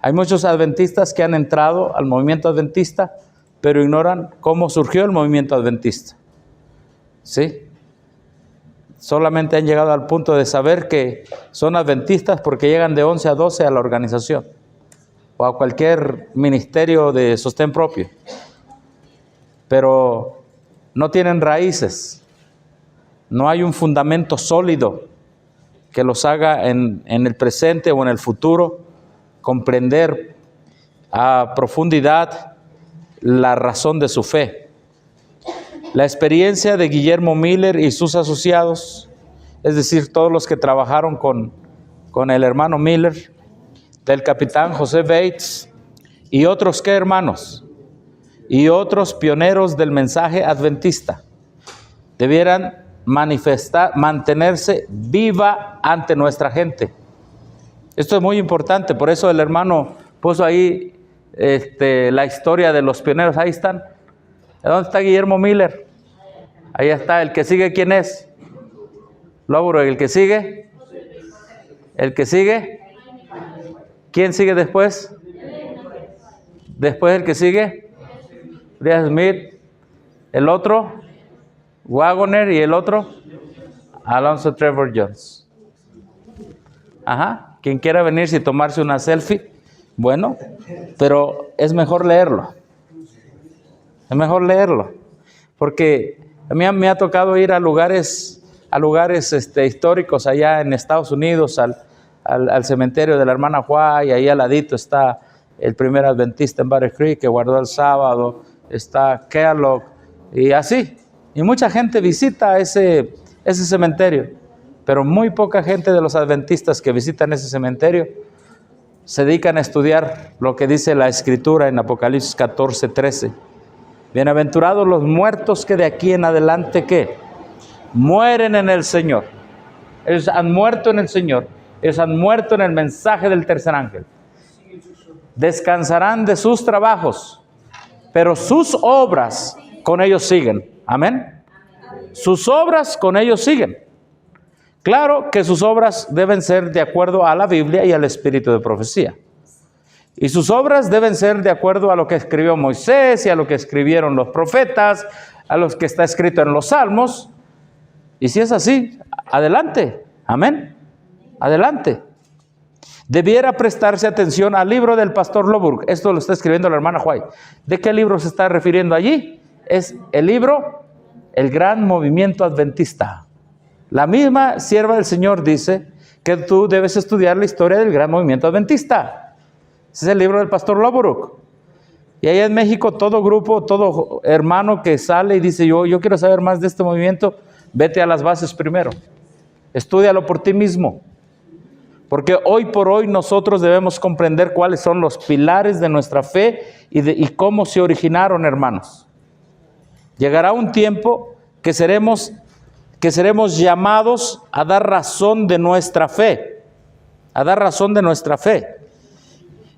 Hay muchos adventistas que han entrado al movimiento adventista, pero ignoran cómo surgió el movimiento adventista. ¿Sí? Solamente han llegado al punto de saber que son adventistas porque llegan de 11 a 12 a la organización o a cualquier ministerio de sostén propio. Pero no tienen raíces. No hay un fundamento sólido que los haga en el presente o en el futuro comprender a profundidad la razón de su fe. La experiencia de Guillermo Miller y sus asociados, es decir, todos los que trabajaron con el hermano Miller, del capitán José Bates y otros que hermanos y otros pioneros del mensaje adventista, debieran mantenerse viva ante nuestra gente. Esto es muy importante, por eso el hermano puso ahí la historia de los pioneros. Ahí están. ¿Dónde está Guillermo Miller? Ahí está. ¿El que sigue quién es? Lóbulo. ¿El que sigue? ¿El que sigue? ¿Quién sigue después? Después el que sigue, Brian Smith. El otro, Wagoner. Y el otro, Alonzo Trevor Jones. Ajá. Quien quiera venirse y tomarse una selfie, bueno, pero es mejor leerlo. Es mejor leerlo, porque a mí me ha tocado ir a lugares históricos allá en Estados Unidos, al cementerio de la hermana White, y ahí al ladito está el primer adventista en Battle Creek que guardó el sábado, está Kellogg, y así. Y mucha gente visita ese cementerio, pero muy poca gente de los adventistas que visitan ese cementerio se dedican a estudiar lo que dice la Escritura en Apocalipsis 14:13. Bienaventurados los muertos que de aquí en adelante, ¿qué? Mueren en el Señor. Ellos han muerto en el Señor. Ellos han muerto en el mensaje del tercer ángel. Descansarán de sus trabajos, pero sus obras con ellos siguen. Amén. Sus obras con ellos siguen. Claro que sus obras deben ser de acuerdo a la Biblia y al espíritu de profecía. Y sus obras deben ser de acuerdo a lo que escribió Moisés y a lo que escribieron los profetas, a lo que está escrito en los Salmos. Y si es así, adelante. Amén. Adelante. Debiera prestarse atención al libro del pastor Loburg. Esto lo está escribiendo la hermana White. ¿De qué libro se está refiriendo allí? Es el libro El Gran Movimiento Adventista. La misma sierva del Señor dice que tú debes estudiar la historia del Gran Movimiento Adventista. Ese es el libro del pastor Loburg. Y allá en México todo grupo, todo hermano que sale y dice yo quiero saber más de este movimiento, vete a las bases primero. Estúdialo por ti mismo. Porque hoy por hoy nosotros debemos comprender cuáles son los pilares de nuestra fe y cómo se originaron, hermanos. Llegará un tiempo que seremos llamados a dar razón de nuestra fe. A dar razón de nuestra fe.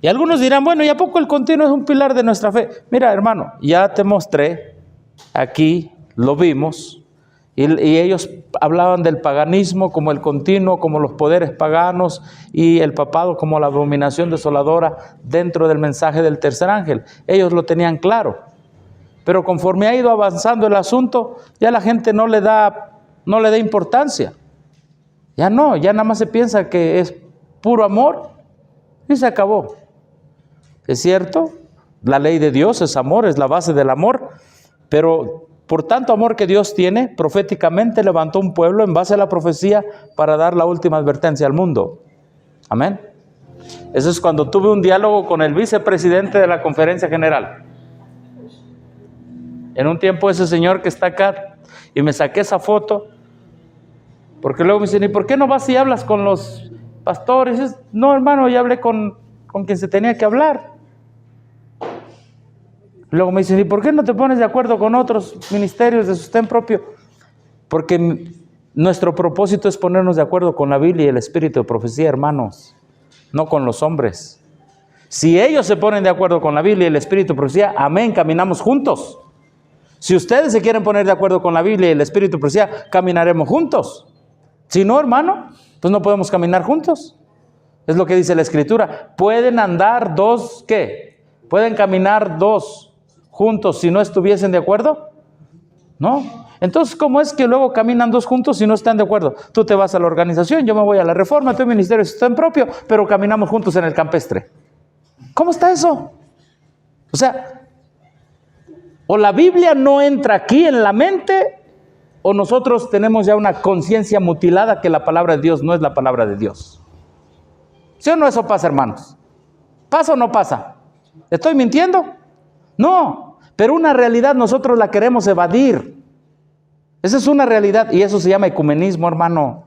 Y algunos dirán, bueno, ¿y a poco el continuo es un pilar de nuestra fe? Mira, hermano, ya te mostré, aquí lo vimos, y ellos hablaban del paganismo como el continuo, como los poderes paganos, y el papado como la abominación desoladora dentro del mensaje del tercer ángel. Ellos lo tenían claro. Pero conforme ha ido avanzando el asunto, ya la gente no le da importancia. Ya nada más se piensa que es puro amor y se acabó. Es cierto, la ley de Dios es amor, es la base del amor, pero por tanto amor que Dios tiene, proféticamente levantó un pueblo en base a la profecía para dar la última advertencia al mundo. Amén. Eso es cuando tuve un diálogo con el vicepresidente de la Conferencia General. En un tiempo ese señor que está acá, y me saqué esa foto, porque luego me dicen, ¿y por qué no vas y hablas con los pastores? No, hermano, ya hablé con quien se tenía que hablar. Luego me dicen, ¿y por qué no te pones de acuerdo con otros ministerios de sostén propio? Porque nuestro propósito es ponernos de acuerdo con la Biblia y el espíritu de profecía, hermanos, no con los hombres. Si ellos se ponen de acuerdo con la Biblia y el espíritu de profecía, amén, caminamos juntos. Si ustedes se quieren poner de acuerdo con la Biblia y el espíritu de profecía, caminaremos juntos. Si no, hermano, pues no podemos caminar juntos. Es lo que dice la Escritura. ¿Pueden andar dos qué? ¿Pueden caminar dos juntos si no estuviesen de acuerdo? ¿No? Entonces, ¿cómo es que luego caminan dos juntos si no están de acuerdo? Tú te vas a la organización, yo me voy a la Reforma, tu ministerio está en propio, pero caminamos juntos en el campestre. ¿Cómo está eso? O sea, o la Biblia no entra aquí en la mente, o nosotros tenemos ya una conciencia mutilada que la palabra de Dios no es la palabra de Dios. ¿Sí o no eso pasa, hermanos? ¿Pasa o no pasa? ¿Estoy mintiendo? No, pero una realidad nosotros la queremos evadir. Esa es una realidad y eso se llama ecumenismo, hermano.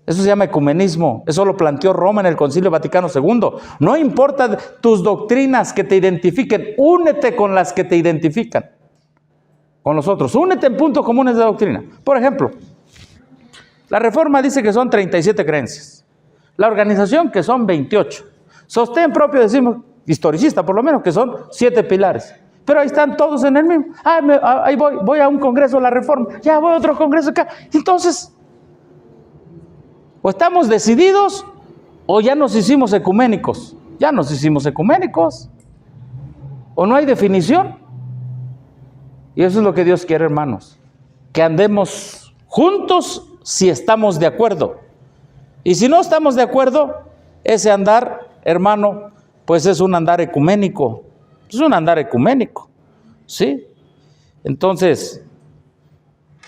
Eso se llama ecumenismo. Eso lo planteó Roma en el Concilio Vaticano II. No importa tus doctrinas que te identifiquen, únete con las que te identifican con los otros. Únete en puntos comunes de doctrina. Por ejemplo, la Reforma dice que son 37 creencias. La organización que son 28. Sostén propio, decimos, historicista por lo menos, que son 7 pilares. Pero ahí están todos en el mismo. Ahí voy a un congreso de la Reforma. Ya voy a otro congreso acá. Entonces, o estamos decididos o ya nos hicimos ecuménicos. Ya nos hicimos ecuménicos. O no hay definición. Y eso es lo que Dios quiere, hermanos. Que andemos juntos si estamos de acuerdo. Y si no estamos de acuerdo, ese andar, hermano, pues es un andar ecuménico. Es un andar ecuménico, ¿sí? Entonces,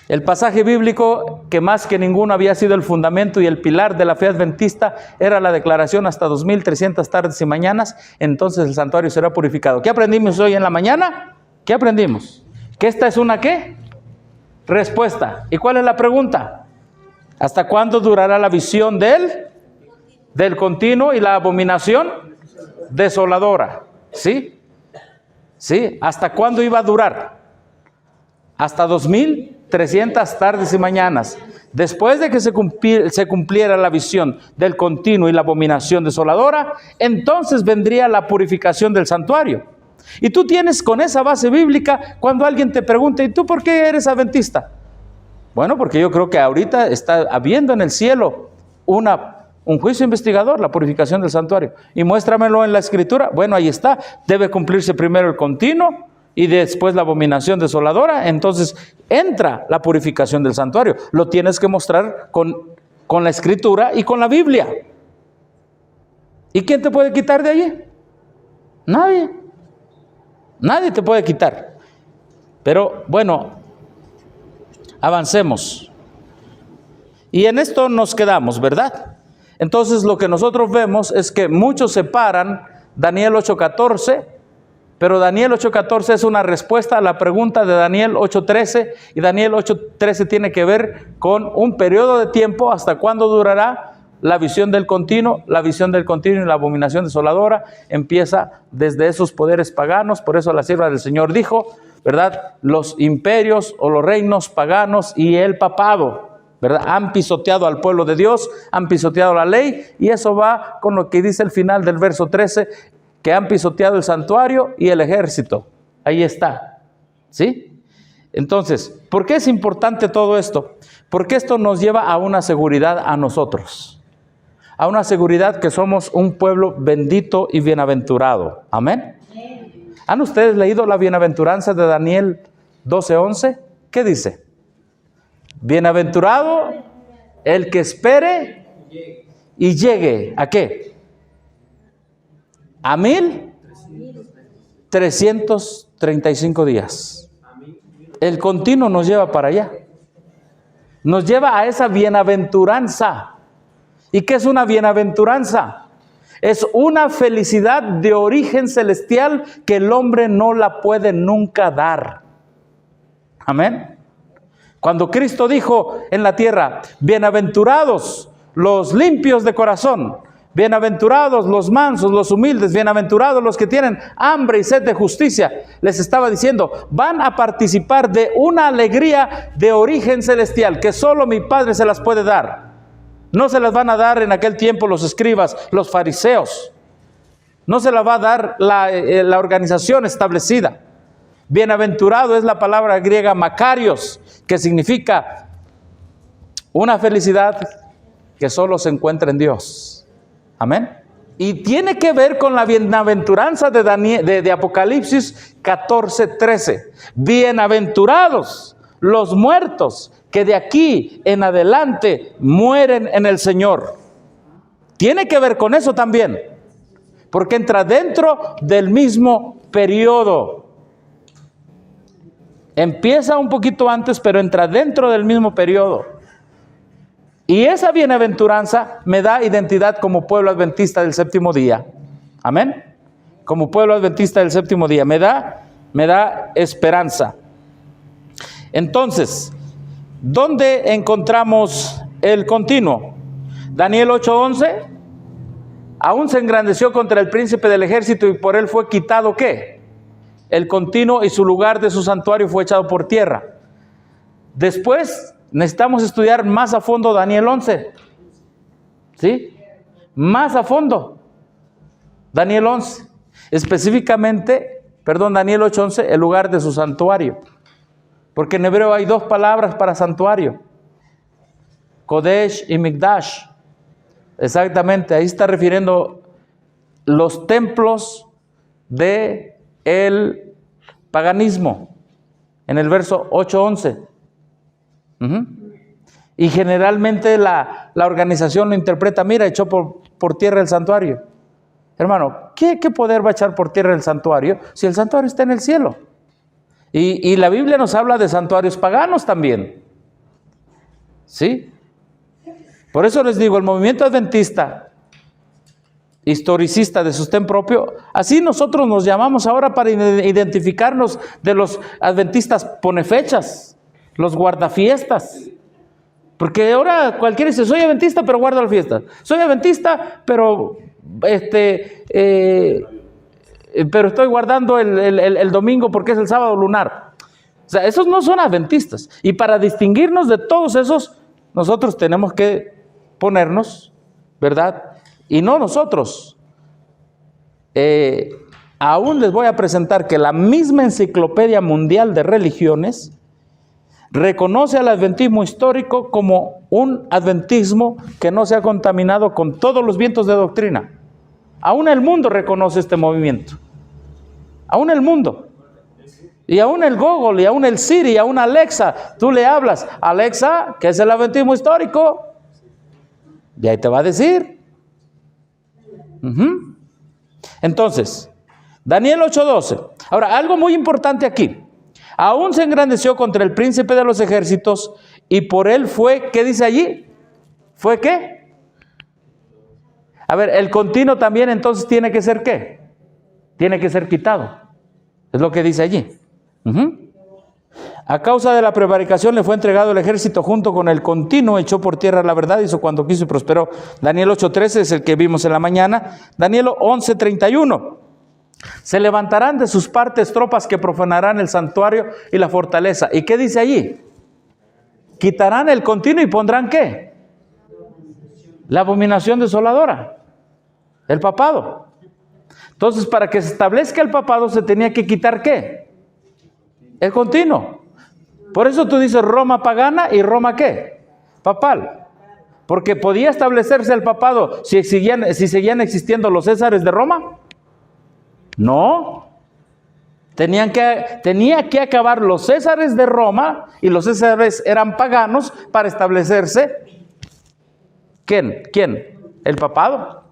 el pasaje bíblico que más que ninguno había sido el fundamento y el pilar de la fe adventista era la declaración hasta 2300 tardes y mañanas, entonces el santuario será purificado. ¿Qué aprendimos hoy en la mañana? ¿Qué aprendimos? ¿Que esta es una qué? Respuesta. ¿Y cuál es la pregunta? ¿Hasta cuándo durará la visión del continuo y la abominación desoladora? ¿Sí? ¿Sí? ¿Hasta cuándo iba a durar? Hasta 2300 tardes y mañanas. Después de que se cumpliera la visión del continuo y la abominación desoladora, entonces vendría la purificación del santuario. Y tú tienes con esa base bíblica, cuando alguien te pregunta, ¿y tú por qué eres adventista? Bueno, porque yo creo que ahorita está habiendo en el cielo un juicio investigador, la purificación del santuario. Y muéstramelo en la Escritura. Bueno, ahí está. Debe cumplirse primero el continuo y después la abominación desoladora. Entonces entra la purificación del santuario. Lo tienes que mostrar con la Escritura y con la Biblia. ¿Y quién te puede quitar de allí? Nadie. Nadie te puede quitar. Pero bueno, avancemos. Y en esto nos quedamos, ¿verdad? Entonces lo que nosotros vemos es que muchos separan Daniel 8:14, pero Daniel 8:14 es una respuesta a la pregunta de Daniel 8:13, y Daniel 8:13 tiene que ver con un periodo de tiempo, hasta cuándo durará la visión del continuo. La visión del continuo y la abominación desoladora empieza desde esos poderes paganos. Por eso la sierva del Señor dijo, ¿verdad? Los imperios o los reinos paganos y el papado, ¿verdad? Han pisoteado al pueblo de Dios, han pisoteado la ley, y eso va con lo que dice el final del verso 13, que han pisoteado el santuario y el ejército. Ahí está, ¿sí? Entonces, ¿por qué es importante todo esto? Porque esto nos lleva a una seguridad a nosotros, a una seguridad que somos un pueblo bendito y bienaventurado. Amén. ¿Han ustedes leído la bienaventuranza de Daniel 12:11? ¿Qué dice? Bienaventurado el que espere y llegue, ¿a qué? A 1335 días. El continuo nos lleva para allá. Nos lleva a esa bienaventuranza. ¿Y qué es una bienaventuranza? Es una felicidad de origen celestial que el hombre no la puede nunca dar. Amén. Cuando Cristo dijo en la tierra, bienaventurados los limpios de corazón, bienaventurados los mansos, los humildes, bienaventurados los que tienen hambre y sed de justicia, les estaba diciendo, van a participar de una alegría de origen celestial que solo mi Padre se las puede dar. No se las van a dar en aquel tiempo los escribas, los fariseos. No se las va a dar la organización establecida. Bienaventurado es la palabra griega makarios, que significa una felicidad que solo se encuentra en Dios. Amén. Y tiene que ver con la bienaventuranza de Apocalipsis 14:13. Bienaventurados los muertos que de aquí en adelante mueren en el Señor. Tiene que ver con eso también, porque entra dentro del mismo periodo. Empieza un poquito antes, pero entra dentro del mismo periodo. Y esa bienaventuranza me da identidad como pueblo adventista del séptimo día. Amén. Como pueblo adventista del séptimo día. Me da esperanza. Entonces, ¿dónde encontramos el continuo? Daniel 8:11. Aún se engrandeció contra el príncipe del ejército y por él fue quitado, ¿qué? El continuo, y su lugar de su santuario fue echado por tierra. Después necesitamos estudiar más a fondo Daniel 11. ¿Sí? Más a fondo. Daniel 11. Específicamente, Daniel 8:11, el lugar de su santuario. Porque en hebreo hay dos palabras para santuario. Kodesh y Mikdash. Exactamente, ahí está refiriendo los templos de el paganismo. En el verso 8:11. Y generalmente la organización lo interpreta, mira, echó por tierra el santuario. Hermano, ¿qué poder va a echar por tierra el santuario si el santuario está en el cielo? Y la Biblia nos habla de santuarios paganos también. ¿Sí? Por eso les digo, el movimiento adventista, historicista de sostén propio, así nosotros nos llamamos ahora para identificarnos de los adventistas ponefechas, los guardafiestas. Porque ahora cualquiera dice, soy adventista pero guardo las fiestas. Soy adventista pero estoy guardando el domingo porque es el sábado lunar. O sea, esos no son adventistas. Y para distinguirnos de todos esos, nosotros tenemos que ponernos, ¿verdad? Y no nosotros. Aún les voy a presentar que la misma Enciclopedia Mundial de Religiones reconoce al adventismo histórico como un adventismo que no se ha contaminado con todos los vientos de doctrina. Aún el mundo reconoce este movimiento. Aún el mundo. Y aún el Google, y aún el Siri, y aún Alexa. Tú le hablas, Alexa, ¿qué es el adventismo histórico? Y ahí te va a decir. Entonces, Daniel 8:12. Ahora, algo muy importante aquí. Aún se engrandeció contra el príncipe de los ejércitos y por él fue, ¿qué dice allí? ¿Fue qué? A ver, el continuo también entonces tiene que ser ¿qué? Tiene que ser quitado. Es lo que dice allí. A causa de la prevaricación le fue entregado el ejército junto con el continuo, echó por tierra la verdad, hizo cuanto quiso y prosperó. Daniel 8:13 es el que vimos en la mañana. Daniel 11:31. Se levantarán de sus partes tropas que profanarán el santuario y la fortaleza. ¿Y qué dice allí? Quitarán el continuo y pondrán ¿qué? La abominación desoladora, el papado. Entonces, para que se establezca el papado se tenía que quitar ¿qué? El continuo. Por eso tú dices Roma pagana y Roma ¿qué? Papal. Porque podía establecerse el papado si seguían existiendo los césares de Roma. No. Tenía que acabar los césares de Roma, y los césares eran paganos, para establecerse ¿quién? El papado.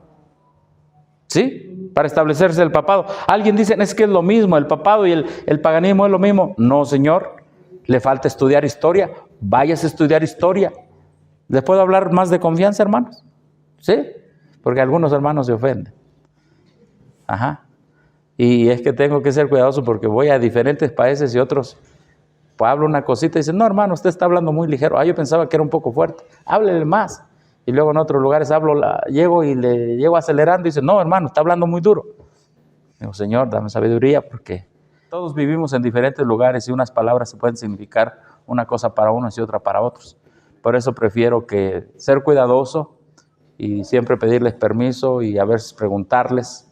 ¿Sí? Para establecerse el papado. Alguien dice, es que es lo mismo, el papado y el paganismo es lo mismo. No, señor, le falta estudiar historia. Váyase a estudiar historia. ¿Les puedo hablar más de confianza, hermanos? ¿Sí? Porque algunos hermanos se ofenden. Y es que tengo que ser cuidadoso porque voy a diferentes países y otros, pues hablo una cosita y dicen, no, hermano, usted está hablando muy ligero. Yo pensaba que era un poco fuerte. Háblele más. Y luego en otros lugares llego y le llego acelerando y dice, no, hermano, está hablando muy duro. Digo, Señor, dame sabiduría, porque todos vivimos en diferentes lugares y unas palabras se pueden significar una cosa para unos y otra para otros. Por eso prefiero que ser cuidadoso y siempre pedirles permiso y a veces preguntarles.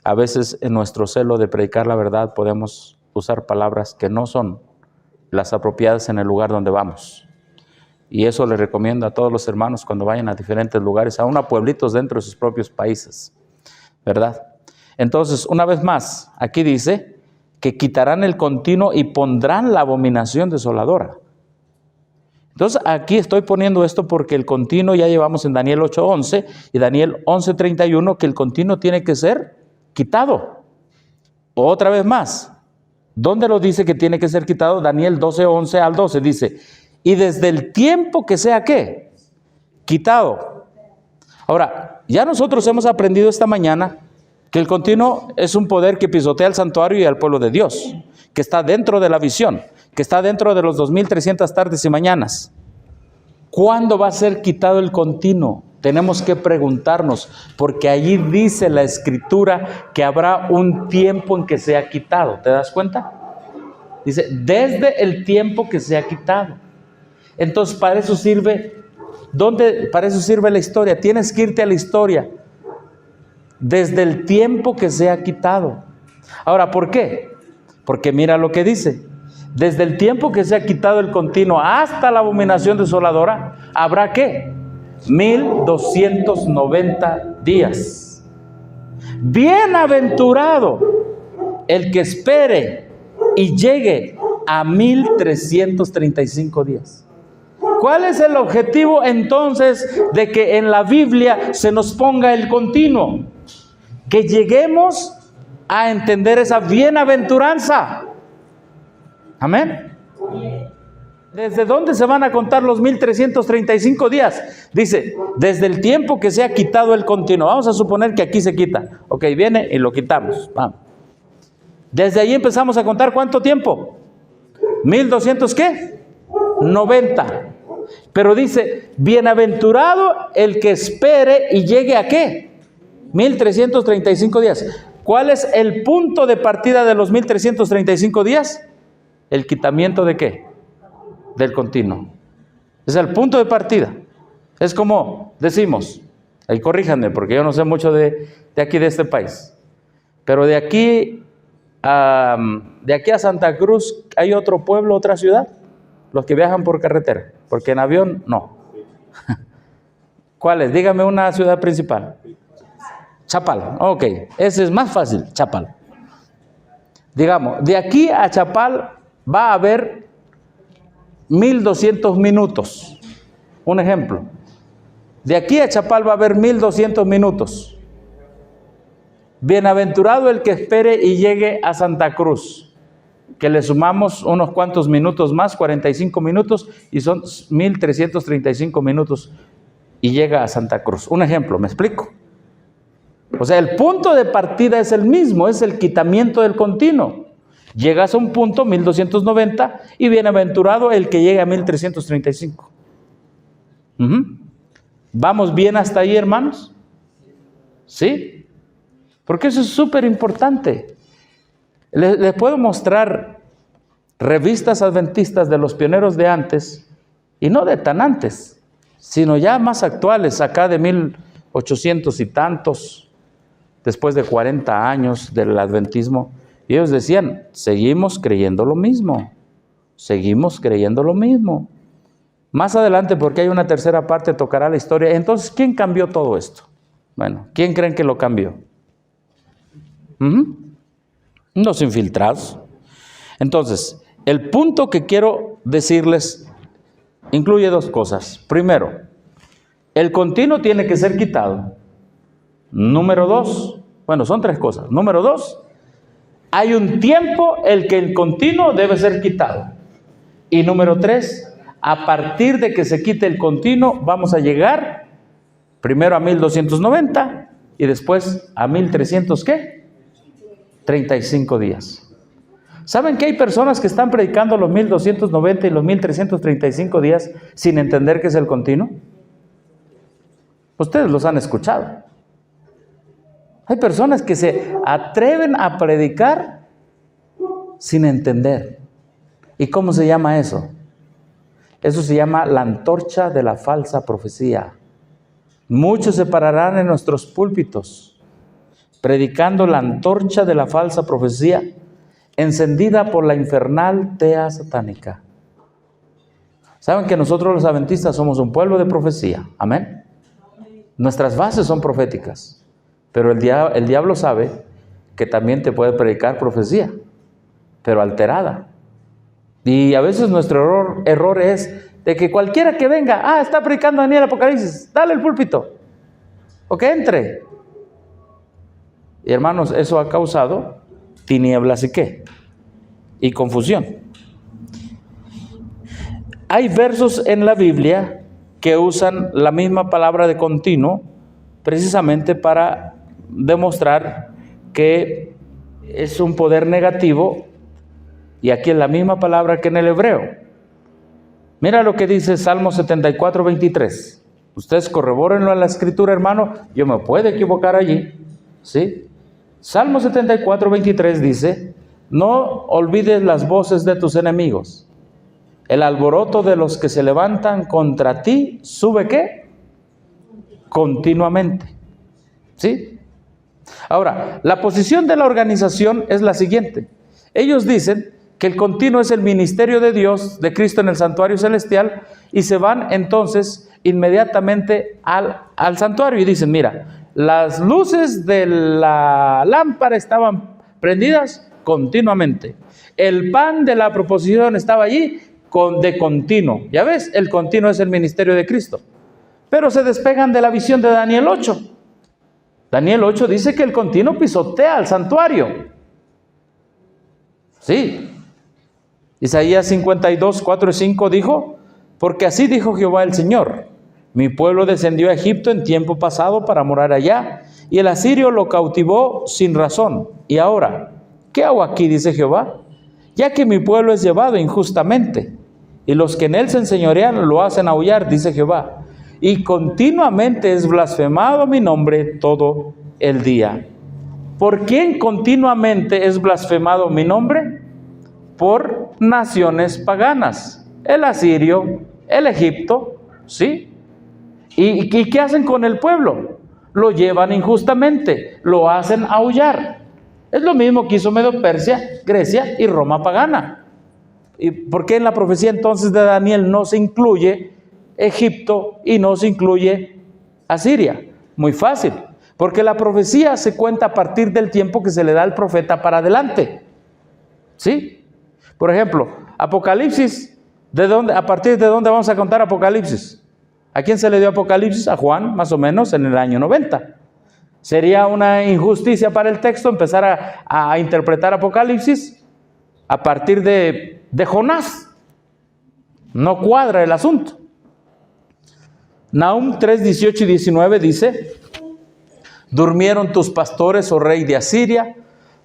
A veces en nuestro celo de predicar la verdad podemos usar palabras que no son las apropiadas en el lugar donde vamos. Y eso les recomiendo a todos los hermanos cuando vayan a diferentes lugares, aún a pueblitos dentro de sus propios países, ¿verdad? Entonces, una vez más, aquí dice que quitarán el continuo y pondrán la abominación desoladora. Entonces, aquí estoy poniendo esto porque el continuo ya llevamos en Daniel 8:11 y Daniel 11:31, que el continuo tiene que ser quitado. Otra vez más, ¿dónde lo dice que tiene que ser quitado? Daniel 12:11 al 12 dice, y desde el tiempo que sea, ¿qué? Quitado. Ahora, ya nosotros hemos aprendido esta mañana que el continuo es un poder que pisotea al santuario y al pueblo de Dios, que está dentro de la visión, que está dentro de los 2300 tardes y mañanas. ¿Cuándo va a ser quitado el continuo? Tenemos que preguntarnos, porque allí dice la Escritura que habrá un tiempo en que sea quitado. ¿Te das cuenta? Dice, desde el tiempo que sea quitado. Entonces, para eso sirve, para eso sirve la historia. Tienes que irte a la historia. Desde el tiempo que sea quitado. Ahora, ¿por qué? Porque mira lo que dice. Desde el tiempo que sea quitado el continuo hasta la abominación desoladora, ¿habrá qué? 1290 días. Bienaventurado el que espere y llegue a 1335 días. ¿Cuál es el objetivo entonces de que en la Biblia se nos ponga el continuo? Que lleguemos a entender esa bienaventuranza. Amén. ¿Desde dónde se van a contar los 1335 días? Dice, desde el tiempo que se ha quitado el continuo. Vamos a suponer que aquí se quita. Ok, viene y lo quitamos. Vamos. Desde ahí empezamos a contar ¿cuánto tiempo? 1200 ¿qué? 90. Pero dice, bienaventurado el que espere y llegue a ¿qué? 1335 días. ¿Cuál es el punto de partida de los 1335 días? ¿El quitamiento de qué? Del continuo. Es el punto de partida. Es como decimos, ahí corríjanme porque yo no sé mucho de aquí de este país, pero de aquí a Santa Cruz hay otro pueblo, otra ciudad, los que viajan por carretera, porque en avión no. ¿Cuál es? Dígame una ciudad principal. Chapal, ok, ese es más fácil, Chapal. Digamos, de aquí a Chapal va a haber 1200 minutos. Un ejemplo. De aquí a Chapal va a haber 1200 minutos. Bienaventurado el que espere y llegue a Santa Cruz, que le sumamos unos cuantos minutos más, 45 minutos, y son 1335 minutos, y llega a Santa Cruz. Un ejemplo, ¿me explico? O sea, el punto de partida es el mismo, es el quitamiento del continuo. Llegas a un punto, 1290, y bienaventurado el que llegue a 1335. ¿Vamos bien hasta ahí, hermanos? ¿Sí? Porque eso es súper importante. Les puedo mostrar revistas adventistas de los pioneros de antes, y no de tan antes, sino ya más actuales, acá de 1800 y tantos, después de 40 años del adventismo. Y ellos decían, seguimos creyendo lo mismo, seguimos creyendo lo mismo. Más adelante, porque hay una tercera parte, tocará la historia. Entonces, ¿quién cambió todo esto? Bueno, ¿quién creen que lo cambió? Los infiltrados. Entonces, el punto que quiero decirles incluye dos cosas. Primero, el continuo tiene que ser quitado. Número dos, bueno, son tres cosas. Número dos, hay un tiempo en que el continuo debe ser quitado. Y número tres, a partir de que se quite el continuo, vamos a llegar primero a 1290 y después a 1300, ¿qué? 35 días. ¿Saben que hay personas que están predicando los 1290 y los 1335 días sin entender qué es el continuo? Ustedes los han escuchado. Hay personas que se atreven a predicar sin entender. ¿Y cómo se llama eso? Eso se llama la antorcha de la falsa profecía. Muchos se pararán en nuestros púlpitos predicando la antorcha de la falsa profecía encendida por la infernal tea satánica. Saben que nosotros los adventistas somos un pueblo de profecía. Amén. Nuestras bases son proféticas. Pero el diablo sabe que también te puede predicar profecía, pero alterada. Y a veces nuestro error es de que cualquiera que venga, está predicando Daniel Apocalipsis, dale el púlpito, o que entre. Y hermanos, eso ha causado tinieblas y qué, y confusión. Hay versos en la Biblia que usan la misma palabra de continuo, precisamente para demostrar que es un poder negativo, y aquí es la misma palabra que en el hebreo. Mira lo que dice Salmo 74, 23. Ustedes corrobórenlo en la escritura, hermano, yo me puedo equivocar allí, ¿sí? Salmo 74, 23 dice: no olvides las voces de tus enemigos. El alboroto de los que se levantan contra ti sube ¿qué? Continuamente. ¿Sí? Ahora, la posición de la organización es la siguiente. Ellos dicen que el continuo es el ministerio de Dios, de Cristo en el santuario celestial, y se van entonces inmediatamente al santuario y dicen: mira, las luces de la lámpara estaban prendidas continuamente. El pan de la proposición estaba allí de continuo. Ya ves, el continuo es el ministerio de Cristo. Pero se despegan de la visión de Daniel 8. Daniel 8 dice que el continuo pisotea al santuario. Sí. Isaías 52, 4 y 5 dijo: porque así dijo Jehová el Señor, mi pueblo descendió a Egipto en tiempo pasado para morar allá, y el asirio lo cautivó sin razón. Y ahora, ¿qué hago aquí? Dice Jehová, ya que mi pueblo es llevado injustamente, y los que en él se enseñorean lo hacen aullar, dice Jehová, y continuamente es blasfemado mi nombre todo el día. ¿Por quién continuamente es blasfemado mi nombre? Por naciones paganas, el asirio, el Egipto, ¿sí? ¿Y qué hacen con el pueblo? Lo llevan injustamente, lo hacen aullar. Es lo mismo que hizo Medo-Persia, Grecia y Roma pagana. ¿Y por qué en la profecía entonces de Daniel no se incluye Egipto y no se incluye Asiria? Muy fácil, porque la profecía se cuenta a partir del tiempo que se le da al profeta para adelante. ¿Sí? Por ejemplo, Apocalipsis, ¿a partir de dónde vamos a contar Apocalipsis? ¿A quién se le dio Apocalipsis? A Juan, más o menos en el año 90. Sería una injusticia para el texto empezar a interpretar Apocalipsis a partir de Jonás. No cuadra el asunto. Nahum 3, 18 y 19 dice: durmieron tus pastores, oh rey de Asiria,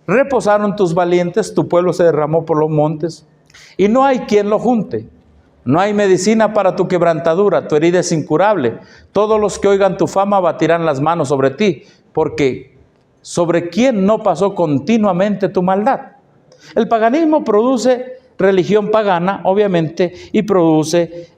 reposaron tus valientes, tu pueblo se derramó por los montes, y no hay quien lo junte. No hay medicina para tu quebrantadura, tu herida es incurable. Todos los que oigan tu fama batirán las manos sobre ti, porque ¿sobre quién no pasó continuamente tu maldad? El paganismo produce religión pagana, obviamente, y produce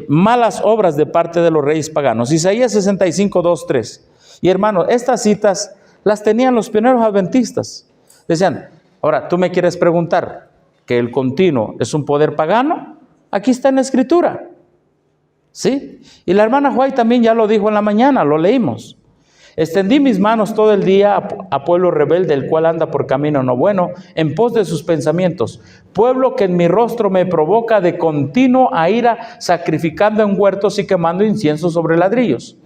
malas obras de parte de los reyes paganos. Isaías 65, 2, 3. Y hermanos, estas citas las tenían los pioneros adventistas. Decían: ahora, ¿tú me quieres preguntar que el continuo es un poder pagano? Aquí está en la escritura. ¿Sí? Y la hermana White también ya lo dijo en la mañana, lo leímos. Extendí mis manos todo el día a pueblo rebelde, el cual anda por camino no bueno, en pos de sus pensamientos. Pueblo que en mi rostro me provoca de continuo a ira, sacrificando en huertos y quemando incienso sobre ladrillos.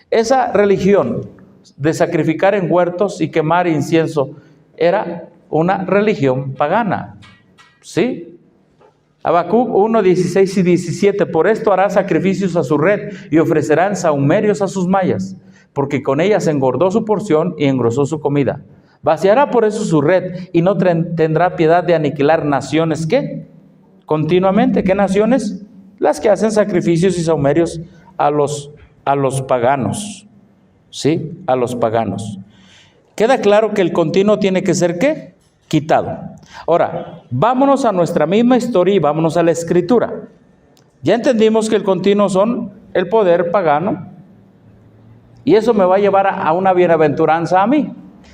Esa religión de sacrificar en huertos y quemar incienso era una religión pagana. ¿Sí? Habacuc 1, 16 y 17. Por esto hará sacrificios a su red y ofrecerán sahumerios a sus mallas, porque con ellas engordó su porción y engrosó su comida. Vaciará por eso su red y no tendrá piedad de aniquilar naciones. ¿Qué? Continuamente. ¿Qué naciones? Las que hacen sacrificios y sahumerios a los paganos. ¿Sí? A los paganos. Queda claro que el continuo tiene que ser ¿qué? Quitado. Ahora, vámonos a nuestra misma historia y vámonos a la escritura. Ya entendimos que el continuo son el poder pagano, y eso me va a llevar a una bienaventuranza a mí,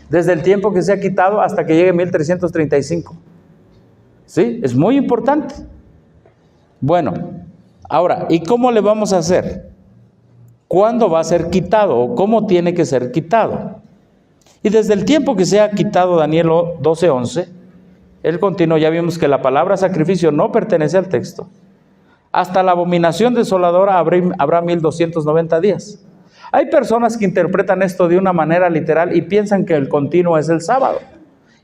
desde el tiempo que se ha quitado hasta que llegue 1335. ¿Sí? Es muy importante. Bueno, Ahora, ¿y cómo le vamos a hacer? ¿Cuándo va a ser quitado o cómo tiene que ser quitado? Y desde el tiempo que se ha quitado Daniel 12:11, el continuo, ya vimos que la palabra sacrificio no pertenece al texto. Hasta la abominación desoladora habrá 1290 días. Hay personas que interpretan esto de una manera literal y piensan que el continuo es el sábado.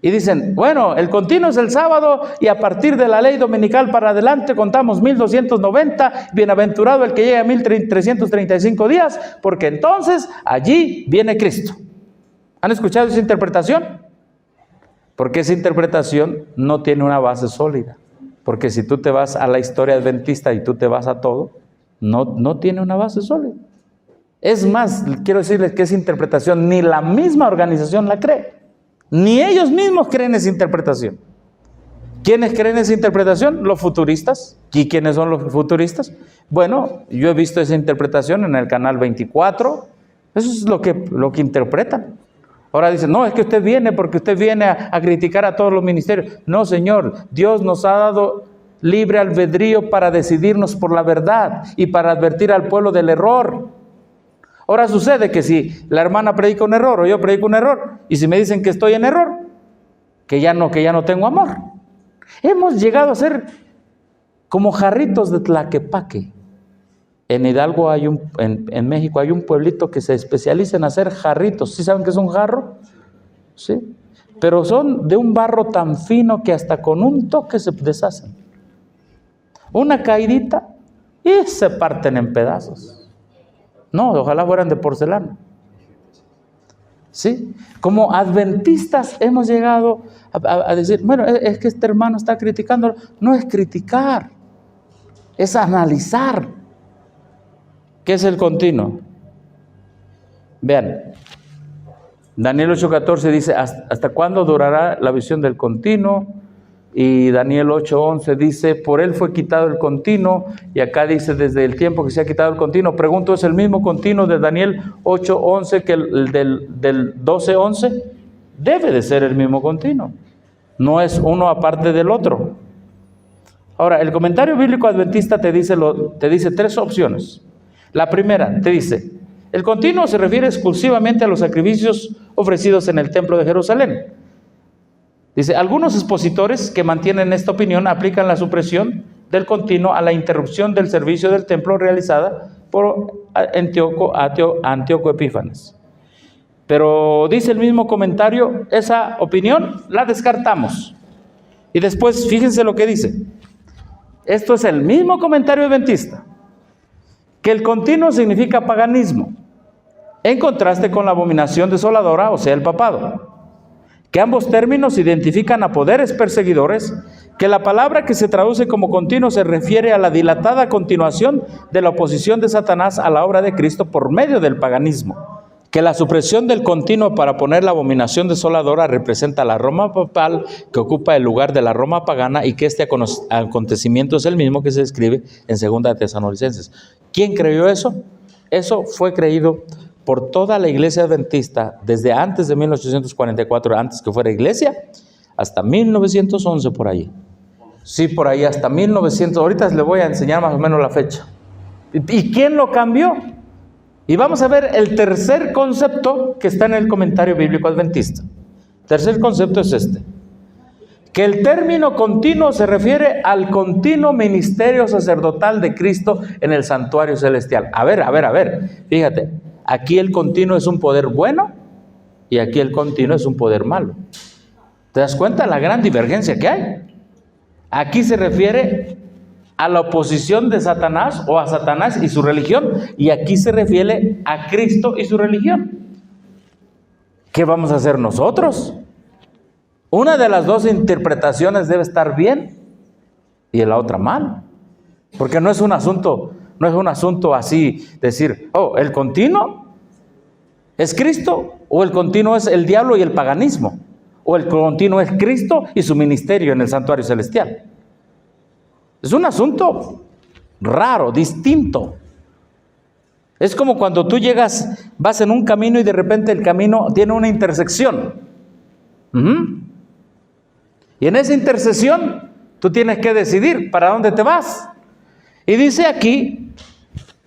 Y dicen, bueno, el continuo es el sábado y a partir de la ley dominical para adelante contamos 1290, bienaventurado el que llegue a 1335 días, porque entonces allí viene Cristo. ¿Han escuchado esa interpretación? Porque esa interpretación no tiene una base sólida. Porque si tú te vas a la historia adventista y tú te vas a todo, no tiene una base sólida. Es más, quiero decirles que esa interpretación ni la misma organización la cree. Ni ellos mismos creen esa interpretación. ¿Quiénes creen esa interpretación? Los futuristas. ¿Y quiénes son los futuristas? Bueno, yo he visto esa interpretación en el canal 24. Eso es lo que interpretan. Ahora dicen, no, es que usted viene porque usted viene a criticar a todos los ministerios. No, Señor, Dios nos ha dado libre albedrío para decidirnos por la verdad y para advertir al pueblo del error. Ahora sucede que si la hermana predica un error o yo predico un error, y si me dicen que estoy en error, que ya no tengo amor. Hemos llegado a ser como jarritos de Tlaquepaque. En Hidalgo en México hay un pueblito que se especializa en hacer jarritos. ¿Sí saben qué es un jarro? Sí. Pero son de un barro tan fino que hasta con un toque se deshacen. Una caidita y se parten en pedazos. No, ojalá fueran de porcelana. ¿Sí? Como adventistas hemos llegado a decir, bueno, es que este hermano está criticando. No es criticar, es analizar. ¿Qué es el continuo? Vean, Daniel 8:14 dice, ¿hasta cuándo durará la visión del continuo? Y Daniel 8:11 dice, por él fue quitado el continuo. Y acá dice, desde el tiempo que se ha quitado el continuo. Pregunto, ¿es el mismo continuo de Daniel 8:11 que el del 12:11? Debe de ser el mismo continuo. No es uno aparte del otro. Ahora, el comentario bíblico adventista te dice tres opciones. La primera te dice, el continuo se refiere exclusivamente a los sacrificios ofrecidos en el templo de Jerusalén. Dice, algunos expositores que mantienen esta opinión aplican la supresión del continuo a la interrupción del servicio del templo realizada por Antíoco Epífanes. Pero dice el mismo comentario, esa opinión la descartamos. Y después, fíjense lo que dice. Esto es el mismo comentario adventista. Que el continuo significa paganismo, en contraste con la abominación desoladora, o sea, el papado. Que ambos términos identifican a poderes perseguidores, que la palabra que se traduce como continuo se refiere a la dilatada continuación de la oposición de Satanás a la obra de Cristo por medio del paganismo. Que la supresión del continuo para poner la abominación desoladora representa la Roma papal que ocupa el lugar de la Roma pagana y que este acontecimiento es el mismo que se describe en 2 Tesalonicenses. ¿Quién creyó eso? Eso fue creído por toda la iglesia adventista desde antes de 1844, antes que fuera iglesia, hasta 1911 por ahí. Sí, por ahí hasta 1900. Ahorita les voy a enseñar más o menos la fecha. ¿Y quién lo cambió? Y vamos a ver el tercer concepto que está en el comentario bíblico adventista. El tercer concepto es este. Que el término continuo se refiere al continuo ministerio sacerdotal de Cristo en el santuario celestial. A ver, fíjate. Aquí el continuo es un poder bueno y aquí el continuo es un poder malo. ¿Te das cuenta la gran divergencia que hay? Aquí se refiere a la oposición de Satanás o a Satanás y su religión, y aquí se refiere a Cristo y su religión. ¿Qué vamos a hacer nosotros? Una de las dos interpretaciones debe estar bien y la otra mal, porque no es un asunto así decir, el continuo es Cristo o el continuo es el diablo y el paganismo, o el continuo es Cristo y su ministerio en el santuario celestial. Es un asunto raro, distinto. Es como cuando tú vas en un camino y de repente el camino tiene una intersección. Y en esa intersección tú tienes que decidir para dónde te vas. Y dice aquí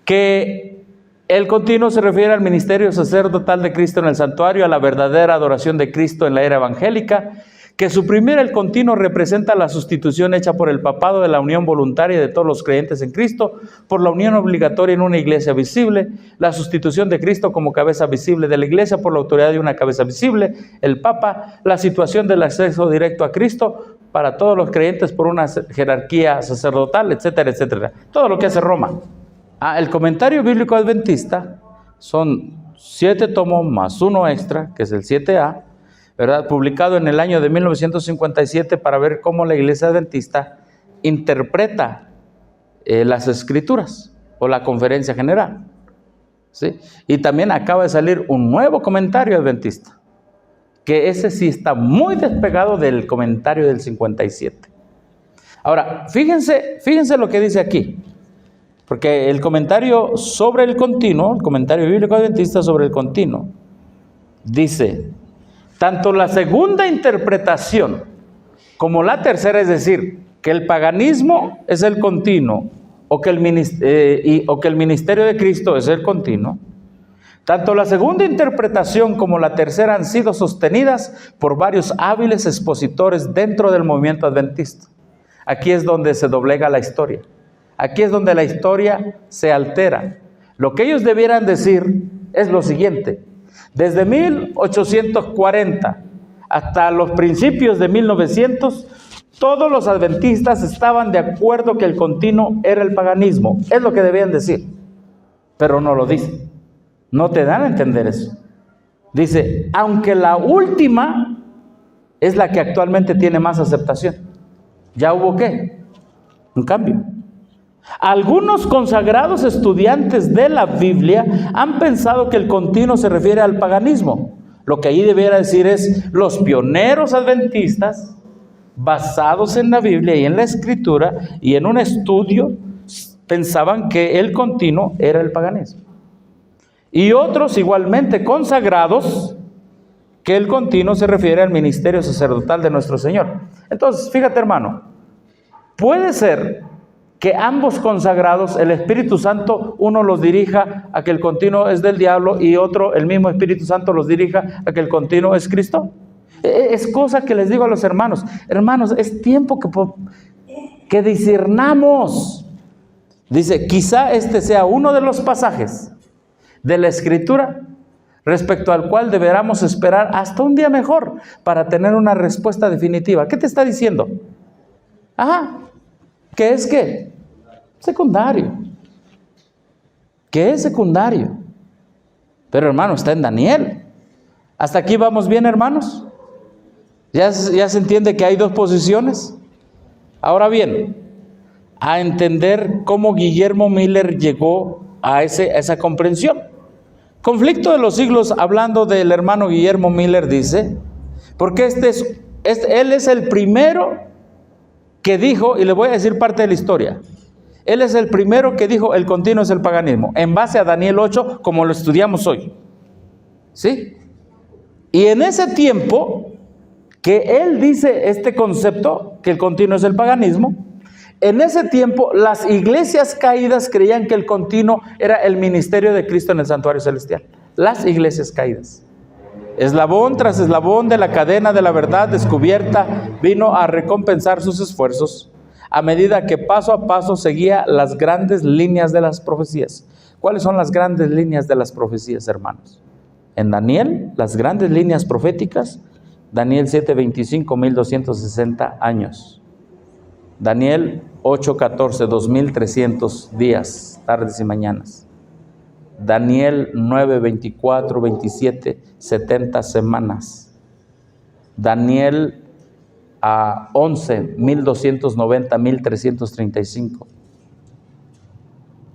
que el continuo se refiere al ministerio sacerdotal de Cristo en el santuario, a la verdadera adoración de Cristo en la era evangélica, que suprimir el continuo representa la sustitución hecha por el papado de la unión voluntaria de todos los creyentes en Cristo por la unión obligatoria en una iglesia visible, la sustitución de Cristo como cabeza visible de la iglesia por la autoridad de una cabeza visible, el Papa, la situación del acceso directo a Cristo para todos los creyentes por una jerarquía sacerdotal, etcétera, etcétera. Todo lo que hace Roma. El comentario bíblico adventista son 7 tomos más uno extra, que es el 7A, ¿verdad? Publicado en el año de 1957 para ver cómo la iglesia adventista interpreta las escrituras o la conferencia general, ¿sí? Y también acaba de salir un nuevo comentario adventista, que ese sí está muy despegado del comentario del 57. Ahora, fíjense lo que dice aquí, porque el comentario sobre el continuo, el comentario bíblico adventista sobre el continuo, dice: tanto la segunda interpretación como la tercera, es decir, que el paganismo es el continuo o que el ministerio de Cristo es el continuo, tanto la segunda interpretación como la tercera han sido sostenidas por varios hábiles expositores dentro del movimiento adventista. Aquí es donde se doblega la historia. Aquí es donde la historia se altera. Lo que ellos debieran decir es lo siguiente: desde 1840 hasta los principios de 1900, todos los adventistas estaban de acuerdo que el continuo era el paganismo. Es lo que debían decir, pero no lo dicen. No te dan a entender eso. Dice, aunque la última es la que actualmente tiene más aceptación. ¿Ya hubo qué? Un cambio. Algunos consagrados estudiantes de la Biblia han pensado que el continuo se refiere al paganismo. Lo que ahí debiera decir es: los pioneros adventistas, basados en la Biblia y en la Escritura y en un estudio, pensaban que el continuo era el paganismo. Y otros igualmente consagrados, que el continuo se refiere al ministerio sacerdotal de nuestro Señor. Entonces, fíjate, hermano, puede ser que ambos consagrados, el Espíritu Santo, uno los dirija a que el continuo es del diablo y otro, el mismo Espíritu Santo, los dirija a que el continuo es Cristo. Es cosa que les digo a los hermanos: hermanos, es tiempo que discernamos. Dice, quizá este sea uno de los pasajes de la Escritura respecto al cual deberíamos esperar hasta un día mejor para tener una respuesta definitiva. ¿Qué te está diciendo? ¿Qué es qué? Secundario. ¿Qué es secundario? Pero hermano, está en Daniel. ¿Hasta aquí vamos bien, hermanos? ¿Ya se entiende que hay dos posiciones? Ahora bien, a entender cómo Guillermo Miller llegó a esa comprensión. Conflicto de los siglos, hablando del hermano Guillermo Miller, dice, porque él es el primero que dijo, y le voy a decir parte de la historia, él es el primero que dijo el continuo es el paganismo, en base a Daniel 8, como lo estudiamos hoy, ¿sí? Y en ese tiempo que él dice este concepto, que el continuo es el paganismo, en ese tiempo las iglesias caídas creían que el continuo era el ministerio de Cristo en el santuario celestial. Las iglesias caídas. Eslabón tras eslabón de la cadena de la verdad descubierta vino a recompensar sus esfuerzos a medida que paso a paso seguía las grandes líneas de las profecías. ¿Cuáles son las grandes líneas de las profecías, hermanos? En Daniel, las grandes líneas proféticas, Daniel 7:25, 1260 años. Daniel 8:14, 2300 días, tardes y mañanas. Daniel 9:24, 27, 70 semanas. Daniel 11, 1290, 1335.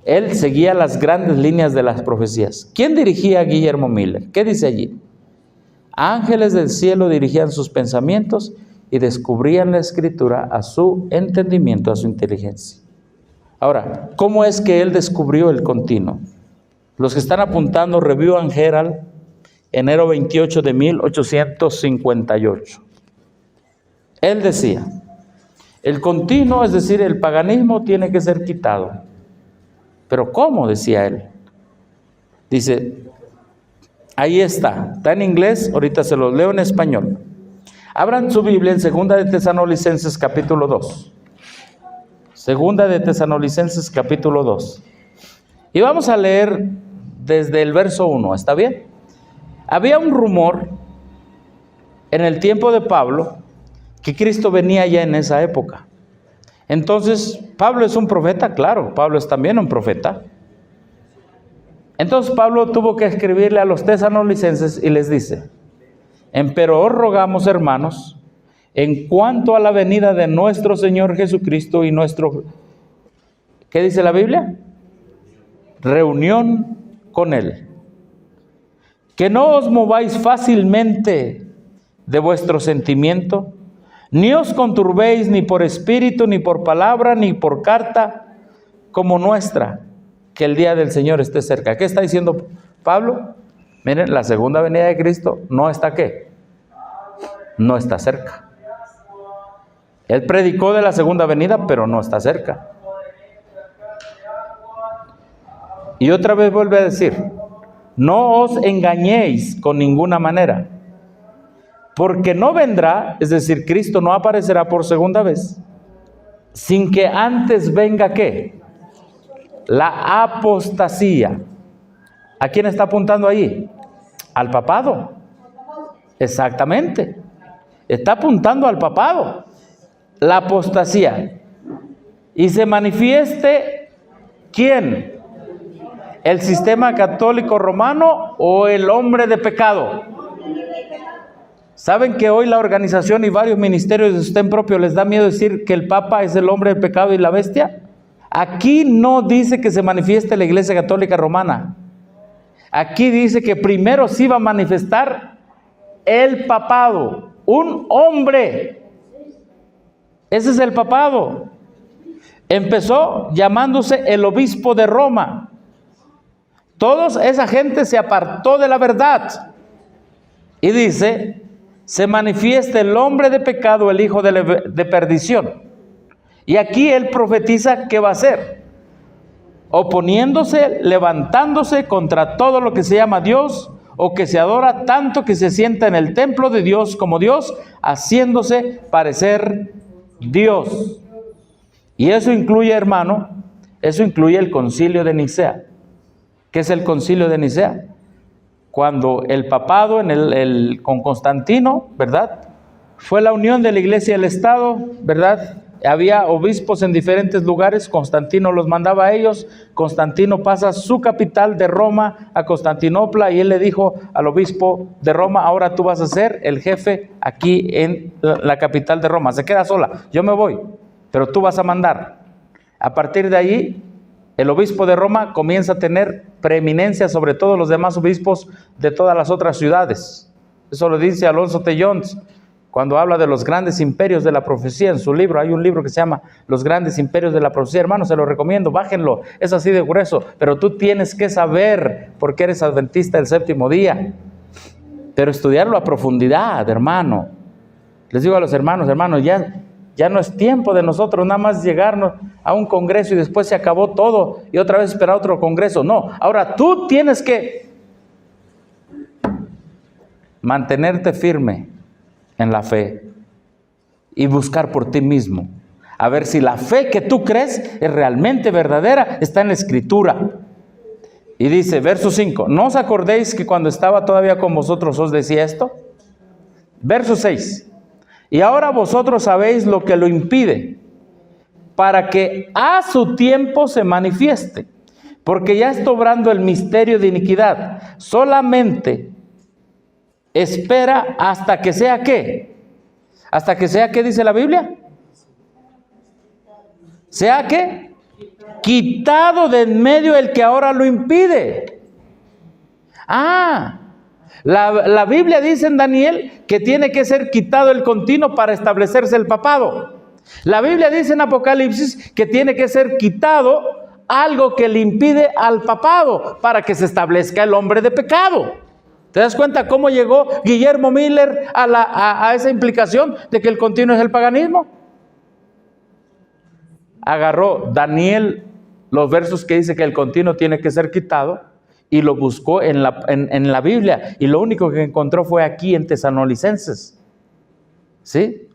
Él seguía las grandes líneas de las profecías. ¿Quién dirigía a Guillermo Miller? ¿Qué dice allí? Ángeles del cielo dirigían sus pensamientos y descubrían la Escritura a su entendimiento, a su inteligencia. Ahora, ¿cómo es que él descubrió el continuo? Los que están apuntando, Review and Herald, enero 28 de 1858. Él decía, el continuo, es decir, el paganismo, tiene que ser quitado. ¿Pero cómo?, decía él. Dice, ahí está en inglés, ahorita se los leo en español. Abran su Biblia en Segunda de Tesalonicenses capítulo 2. Segunda de Tesalonicenses capítulo 2. Y vamos a leer desde el verso 1, ¿está bien? Había un rumor en el tiempo de Pablo que Cristo venía ya en esa época. Entonces, ¿Pablo es un profeta? Claro, Pablo es también un profeta. Entonces Pablo tuvo que escribirle a los tesalonicenses y les dice, empero os rogamos, hermanos, en cuanto a la venida de nuestro Señor Jesucristo y nuestro, ¿qué dice la Biblia? Reunión con Él. Que no os mováis fácilmente de vuestro sentimiento, ni os conturbéis ni por espíritu, ni por palabra, ni por carta, como nuestra, que el día del Señor esté cerca. ¿Qué está diciendo Pablo? Miren, la segunda venida de Cristo no está ¿qué? No está cerca. Él predicó de la segunda venida, pero no está cerca. Y otra vez vuelve a decir, no os engañéis con ninguna manera, porque no vendrá, es decir, Cristo no aparecerá por segunda vez, sin que antes venga ¿qué? La apostasía. ¿A quién está apuntando ahí? Al papado. Exactamente. Está apuntando al papado. La apostasía. Y se manifieste ¿quién? ¿El sistema católico romano o el hombre de pecado? ¿Saben que hoy la organización y varios ministerios de sostén propio les da miedo decir que el Papa es el hombre de pecado y la bestia? Aquí no dice que se manifieste la Iglesia Católica Romana. Aquí dice que primero se iba a manifestar el papado, un hombre. Ese es el papado. Empezó llamándose el obispo de Roma. Toda esa gente se apartó de la verdad. Y dice, se manifiesta el hombre de pecado, el hijo de perdición. Y aquí él profetiza qué va a hacer. Oponiéndose, levantándose contra todo lo que se llama Dios o que se adora, tanto que se sienta en el templo de Dios como Dios, haciéndose parecer Dios. Y eso incluye, hermano, eso incluye el concilio de Nicea. ¿Qué es el concilio de Nicea? Cuando el papado con Constantino, ¿verdad? Fue la unión de la iglesia y el Estado, ¿verdad? Había obispos en diferentes lugares, Constantino los mandaba a ellos, Constantino pasa su capital de Roma a Constantinopla y él le dijo al obispo de Roma, ahora tú vas a ser el jefe aquí en la capital de Roma, se queda sola, yo me voy, pero tú vas a mandar. A partir de allí, el obispo de Roma comienza a tener preeminencia sobre todos los demás obispos de todas las otras ciudades. Eso lo dice Alonso Tellons cuando habla de los grandes imperios de la profecía en su libro. Hay un libro que se llama Los grandes imperios de la profecía. Hermano, se lo recomiendo, bájenlo, es así de grueso, pero tú tienes que saber porque eres adventista del séptimo día, pero estudiarlo a profundidad, hermano. Les digo a los hermanos, ya no es tiempo de nosotros nada más llegarnos a un congreso y después se acabó todo y otra vez esperar otro congreso. No, ahora tú tienes que mantenerte firme en la fe y buscar por ti mismo. A ver si la fe que tú crees es realmente verdadera, está en la Escritura. Y dice, verso 5, ¿no os acordéis que cuando estaba todavía con vosotros os decía esto? Verso 6. Y ahora vosotros sabéis lo que lo impide, para que a su tiempo se manifieste, porque ya está obrando el misterio de iniquidad. Solamente espera hasta que sea ¿qué? Hasta que sea ¿qué dice la Biblia? ¿Sea qué? Quitado de en medio el que ahora lo impide. La Biblia dice en Daniel que tiene que ser quitado el continuo para establecerse el papado. La Biblia dice en Apocalipsis que tiene que ser quitado algo que le impide al papado para que se establezca el hombre de pecado. ¿Te das cuenta cómo llegó Guillermo Miller a esa implicación de que el continuo es el paganismo? Agarró Daniel los versos que dice que el continuo tiene que ser quitado, y lo buscó en la Biblia, y lo único que encontró fue aquí en Tesalonicenses. ¿Sí?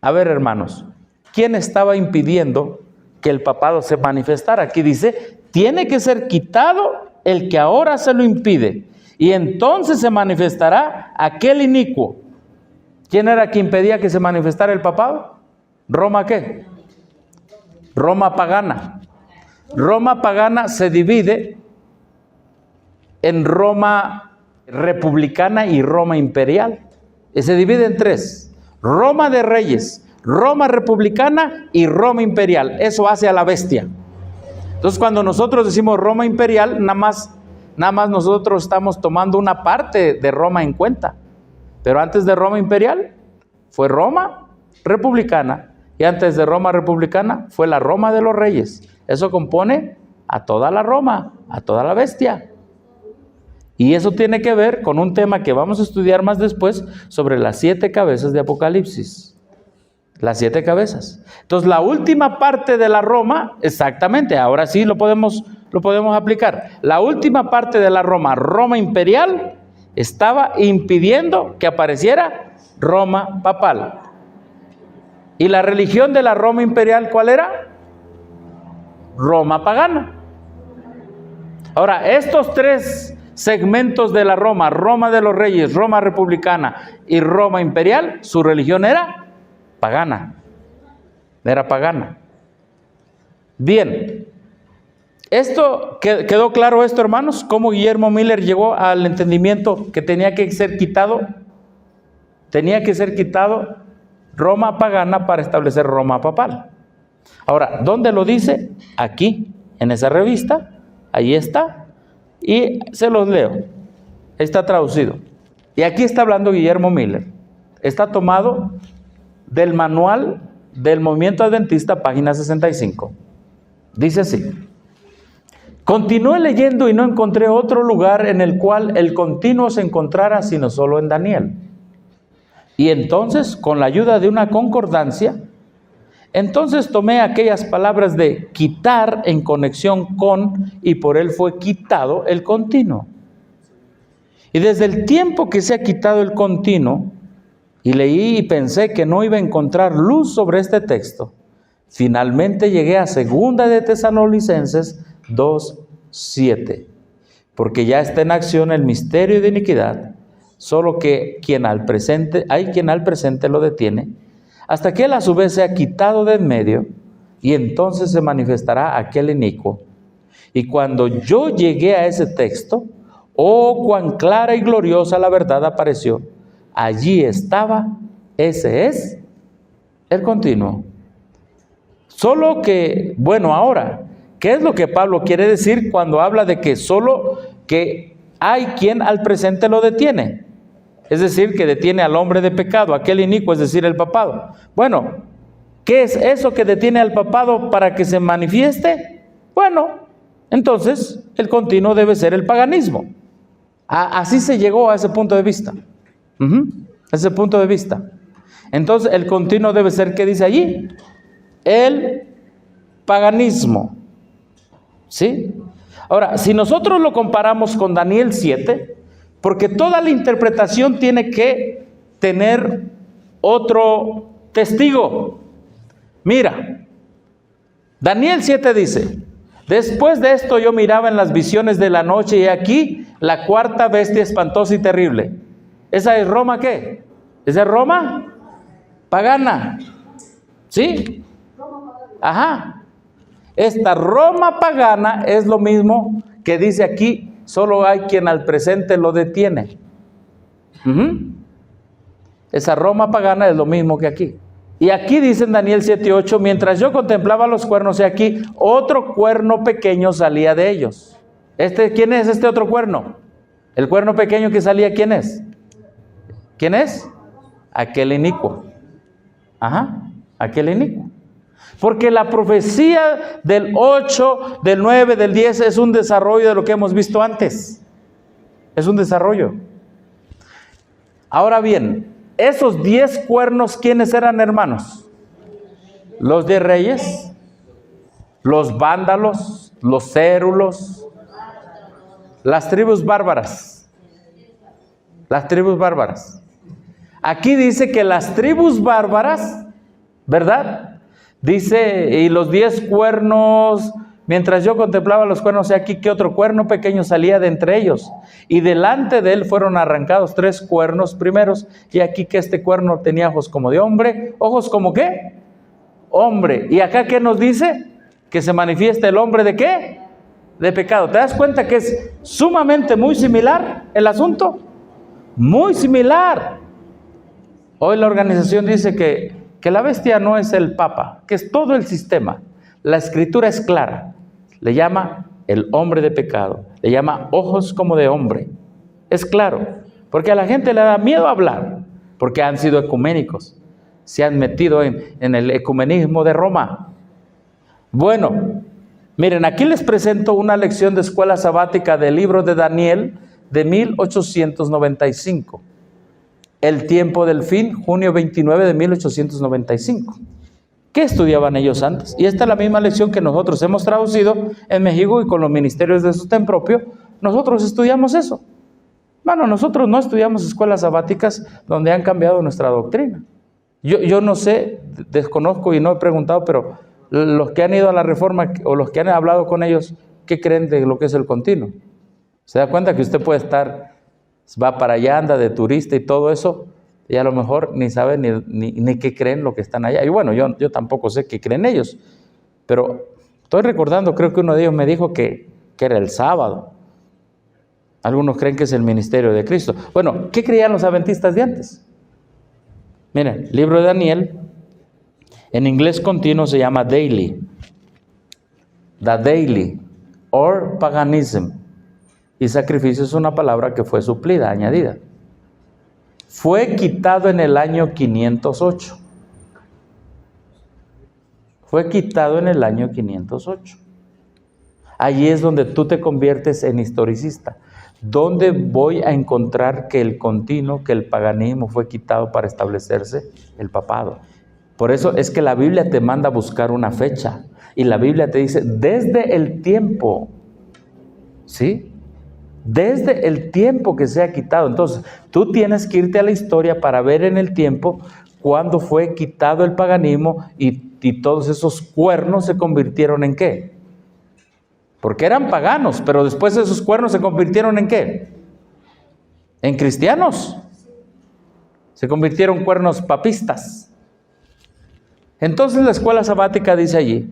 A ver, hermanos, ¿quién estaba impidiendo que el papado se manifestara? Aquí dice, tiene que ser quitado el que ahora se lo impide, y entonces se manifestará aquel inicuo. ¿Quién era quien impedía que se manifestara el papado? ¿Roma qué? Roma pagana. Roma pagana se divide en Roma republicana y Roma imperial. Y se divide en tres: Roma de reyes, Roma republicana y Roma imperial. Eso hace a la bestia. Entonces, cuando nosotros decimos Roma imperial, nada más nosotros estamos tomando una parte de Roma en cuenta. Pero antes de Roma imperial fue Roma republicana, y antes de Roma republicana fue la Roma de los reyes. Eso compone a toda la Roma, a toda la bestia. Y eso tiene que ver con un tema que vamos a estudiar más después sobre las 7 cabezas de Apocalipsis. Las 7 cabezas. Entonces, la última parte de la Roma, exactamente, ahora sí lo podemos aplicar. La última parte de la Roma, Roma imperial, estaba impidiendo que apareciera Roma papal. ¿Y la religión de la Roma imperial cuál era? Roma pagana. Ahora, estos 3 segmentos de la Roma, Roma de los reyes, Roma republicana y Roma imperial, su religión era pagana. Era pagana. Bien. ¿Quedó claro esto, hermanos? ¿Cómo Guillermo Miller llegó al entendimiento que tenía que ser quitado? Tenía que ser quitado Roma pagana para establecer Roma papal. Ahora, ¿dónde lo dice? Aquí, en esa revista. Ahí está. Y se los leo. Está traducido. Y aquí está hablando Guillermo Miller. Está tomado del manual del Movimiento Adventista, página 65. Dice así: continué leyendo y no encontré otro lugar en el cual el continuo se encontrara sino solo en Daniel. Y entonces, con la ayuda de una concordancia, tomé aquellas palabras de quitar en conexión con, y por él fue quitado el continuo. Y desde el tiempo que se ha quitado el continuo, y leí y pensé que no iba a encontrar luz sobre este texto, finalmente llegué a 2 de Tesalonicenses 2:7, porque ya está en acción el misterio de iniquidad, solo que hay quien al presente lo detiene, hasta que él a su vez sea quitado de en medio, y entonces se manifestará aquel inicuo. Y cuando yo llegué a ese texto, oh, cuán clara y gloriosa la verdad apareció. Allí estaba, ese es el continuo. Solo que, bueno, ahora, ¿qué es lo que Pablo quiere decir cuando habla de que solo que hay quien al presente lo detiene? Es decir, que detiene al hombre de pecado, aquel inicuo, es decir, el papado. Bueno, ¿qué es eso que detiene al papado para que se manifieste? Bueno, entonces el continuo debe ser el paganismo. Así se llegó a ese punto de vista. Ese punto de vista. Entonces el continuo debe ser, ¿qué dice allí? El paganismo. ¿Sí? Ahora, si nosotros lo comparamos con Daniel 7, porque toda la interpretación tiene que tener otro testigo. Mira, Daniel 7 dice: después de esto yo miraba en las visiones de la noche, y aquí la 4ª bestia espantosa y terrible. ¿Esa es Roma qué? ¿Esa es Roma pagana? ¿Sí? Ajá. Esta Roma pagana es lo mismo que dice aquí: solo hay quien al presente lo detiene. Esa Roma pagana es lo mismo que aquí. Y aquí dice en Daniel 7:8: mientras yo contemplaba los cuernos, y aquí otro cuerno pequeño salía de ellos. ¿Quién es este otro cuerno? El cuerno pequeño que salía, ¿quién es? ¿Quién es? Aquel inicuo. Ajá, aquel inicuo. Porque la profecía del 8, del 9, del 10 es un desarrollo de lo que hemos visto antes. Es un desarrollo. Ahora bien, esos 10 cuernos, ¿quiénes eran, hermanos? Los de reyes los vándalos, los cérulos, las tribus bárbaras. Las tribus bárbaras. Aquí dice que las tribus bárbaras, ¿verdad? Dice, y los 10 cuernos, mientras yo contemplaba los cuernos, he aquí que otro cuerno pequeño salía de entre ellos. Y delante de él fueron arrancados 3 cuernos primeros. Y aquí que este cuerno tenía ojos como de hombre. ¿Ojos como qué? Hombre. ¿Y acá qué nos dice? Que se manifiesta el hombre ¿de qué? De pecado. ¿Te das cuenta que es sumamente muy similar el asunto? Muy similar. Hoy la organización dice que la bestia no es el Papa, que es todo el sistema. La Escritura es clara. Le llama el hombre de pecado. Le llama ojos como de hombre. Es claro. Porque a la gente le da miedo hablar. Porque han sido ecuménicos. Se han metido en el ecumenismo de Roma. Bueno, miren, aquí les presento una lección de escuela sabática del libro de Daniel de 1895. El tiempo del fin, junio 29 de 1895. ¿Qué estudiaban ellos antes? Y esta es la misma lección que nosotros hemos traducido en México y con los ministerios de sostén propio. Nosotros estudiamos eso. Bueno, nosotros no estudiamos escuelas sabáticas donde han cambiado nuestra doctrina. Yo no sé, desconozco y no he preguntado, pero los que han ido a la Reforma o los que han hablado con ellos, ¿qué creen de lo que es el continuo? ¿Se da cuenta que usted puede estar, va para allá, anda de turista y todo eso, y a lo mejor ni sabe ni qué creen lo que están allá? Y bueno, yo tampoco sé qué creen ellos, pero estoy recordando, creo que uno de ellos me dijo que era el sábado. Algunos creen que es el ministerio de Cristo. Bueno, ¿qué creían los adventistas de antes? Miren, libro de Daniel, en inglés continuo se llama daily. The daily, or paganism. Y sacrificio es una palabra que fue suplida, añadida. Fue quitado en el año 508. Fue quitado en el año 508. Allí es donde tú te conviertes en historicista. ¿Dónde voy a encontrar que el continuo, que el paganismo fue quitado para establecerse el papado? Por eso es que la Biblia te manda a buscar una fecha. Y la Biblia te dice, desde el tiempo, ¿sí? Desde el tiempo que se ha quitado. Entonces, tú tienes que irte a la historia para ver en el tiempo cuándo fue quitado el paganismo y todos esos cuernos se convirtieron en ¿qué? Porque eran paganos, pero después esos cuernos se convirtieron en ¿qué? En cristianos. Se convirtieron cuernos papistas. Entonces la escuela sabática dice allí,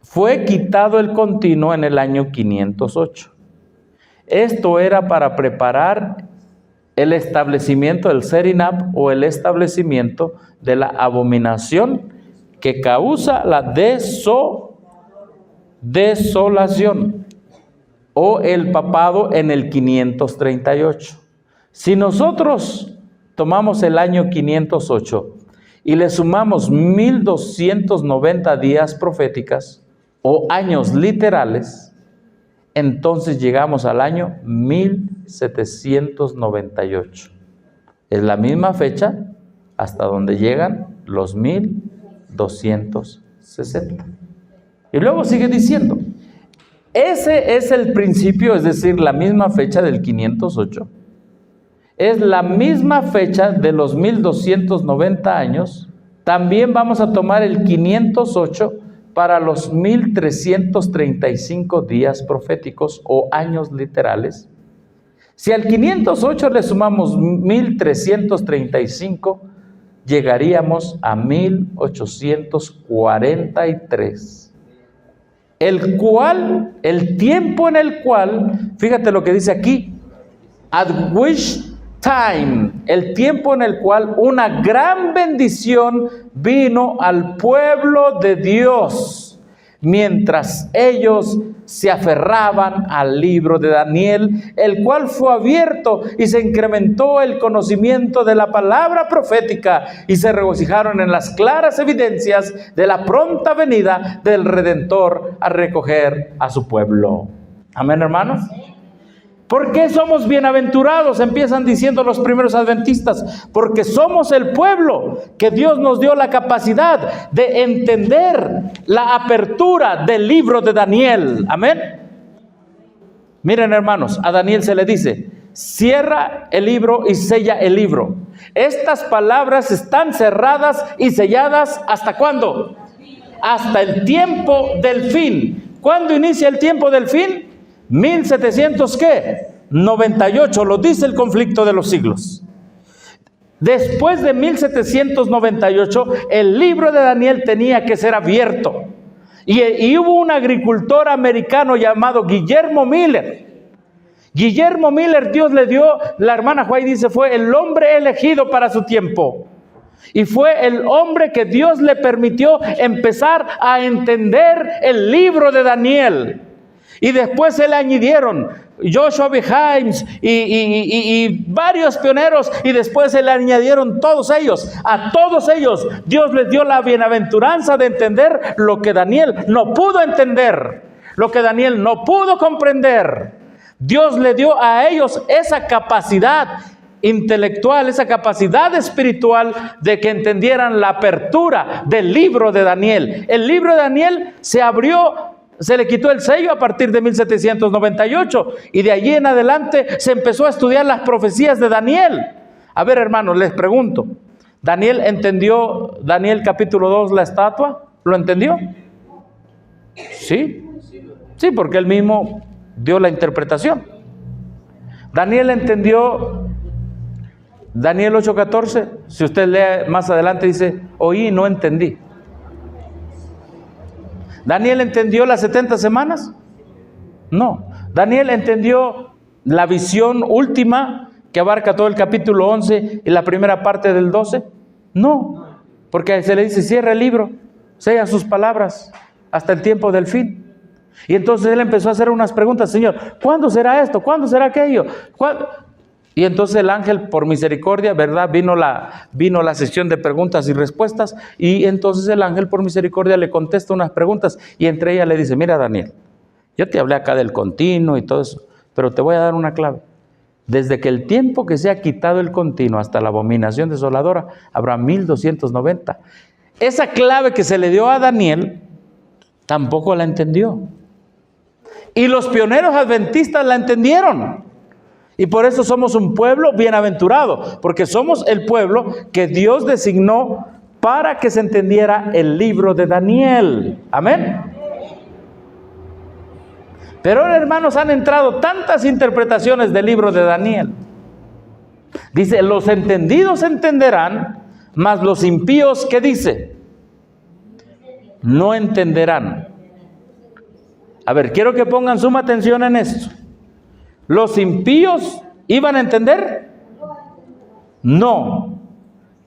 fue quitado el continuo en el año 508. Esto era para preparar el establecimiento del Serinab o el establecimiento de la abominación que causa la desolación o el papado en el 538. Si nosotros tomamos el año 508 y le sumamos 1290 días proféticas o años literales, entonces llegamos al año 1798. Es la misma fecha hasta donde llegan los 1260. Y luego sigue diciendo, ese es el principio, es decir, la misma fecha del 508. Es la misma fecha de los 1290 años. También vamos a tomar el 508 para los 1335 días proféticos o años literales. Si al 508 le sumamos 1335, llegaríamos a 1843. El tiempo en el cual, fíjate lo que dice aquí, at which time, el tiempo en el cual una gran bendición vino al pueblo de Dios, mientras ellos se aferraban al libro de Daniel, el cual fue abierto y se incrementó el conocimiento de la palabra profética y se regocijaron en las claras evidencias de la pronta venida del Redentor a recoger a su pueblo. Amén, hermanos. ¿Por qué somos bienaventurados? Empiezan diciendo los primeros adventistas. Porque somos el pueblo que Dios nos dio la capacidad de entender la apertura del libro de Daniel. Amén. Miren, hermanos, a Daniel se le dice: cierra el libro y sella el libro. Estas palabras están cerradas y selladas, ¿hasta cuándo? Hasta el tiempo del fin. ¿Cuándo inicia el tiempo del fin? 1700 ¿qué? 98, lo dice el conflicto de los siglos. Después de 1798, el libro de Daniel tenía que ser abierto. Y hubo un agricultor americano llamado Guillermo Miller. Guillermo Miller, Dios le dio, la hermana White dice, fue el hombre elegido para su tiempo. Y fue el hombre que Dios le permitió empezar a entender el libro de Daniel. Y después se le añadieron Joshua B. Himes y varios pioneros, y después se le añadieron todos ellos. A todos ellos Dios les dio la bienaventuranza de entender lo que Daniel no pudo entender, lo que Daniel no pudo comprender. Dios le dio a ellos esa capacidad intelectual, esa capacidad espiritual de que entendieran la apertura del libro de Daniel. El libro de Daniel se abrió, se le quitó el sello a partir de 1798 y de allí en adelante se empezó a estudiar las profecías de Daniel. A ver, hermanos, les pregunto, ¿Daniel entendió, Daniel capítulo 2, la estatua? ¿Lo entendió? Sí, sí, porque él mismo dio la interpretación. Daniel entendió Daniel 8:14. Si usted lee más adelante dice, oí y no entendí. ¿Daniel entendió las 70 semanas? No. ¿Daniel entendió la visión última que abarca todo el capítulo 11 y la primera parte del 12? No, porque se le dice, cierra el libro, sella sus palabras hasta el tiempo del fin. Y entonces él empezó a hacer unas preguntas: Señor, ¿cuándo será esto? ¿Cuándo será aquello? ¿Cuándo? Y entonces el ángel, por misericordia, ¿verdad? Vino la sesión de preguntas y respuestas, y entonces el ángel, por misericordia, le contesta unas preguntas, y entre ellas le dice, mira, Daniel, yo te hablé acá del continuo y todo eso, pero te voy a dar una clave. Desde que el tiempo que se ha quitado el continuo hasta la abominación desoladora, habrá 1290. Esa clave que se le dio a Daniel, tampoco la entendió. Y los pioneros adventistas la entendieron. Y por eso somos un pueblo bienaventurado, porque somos el pueblo que Dios designó para que se entendiera el libro de Daniel. Amén. Pero ahora, hermanos, han entrado tantas interpretaciones del libro de Daniel. Dice, los entendidos entenderán, mas los impíos, ¿qué dice? No entenderán. A ver, quiero que pongan suma atención en esto. ¿Los impíos iban a entender? No.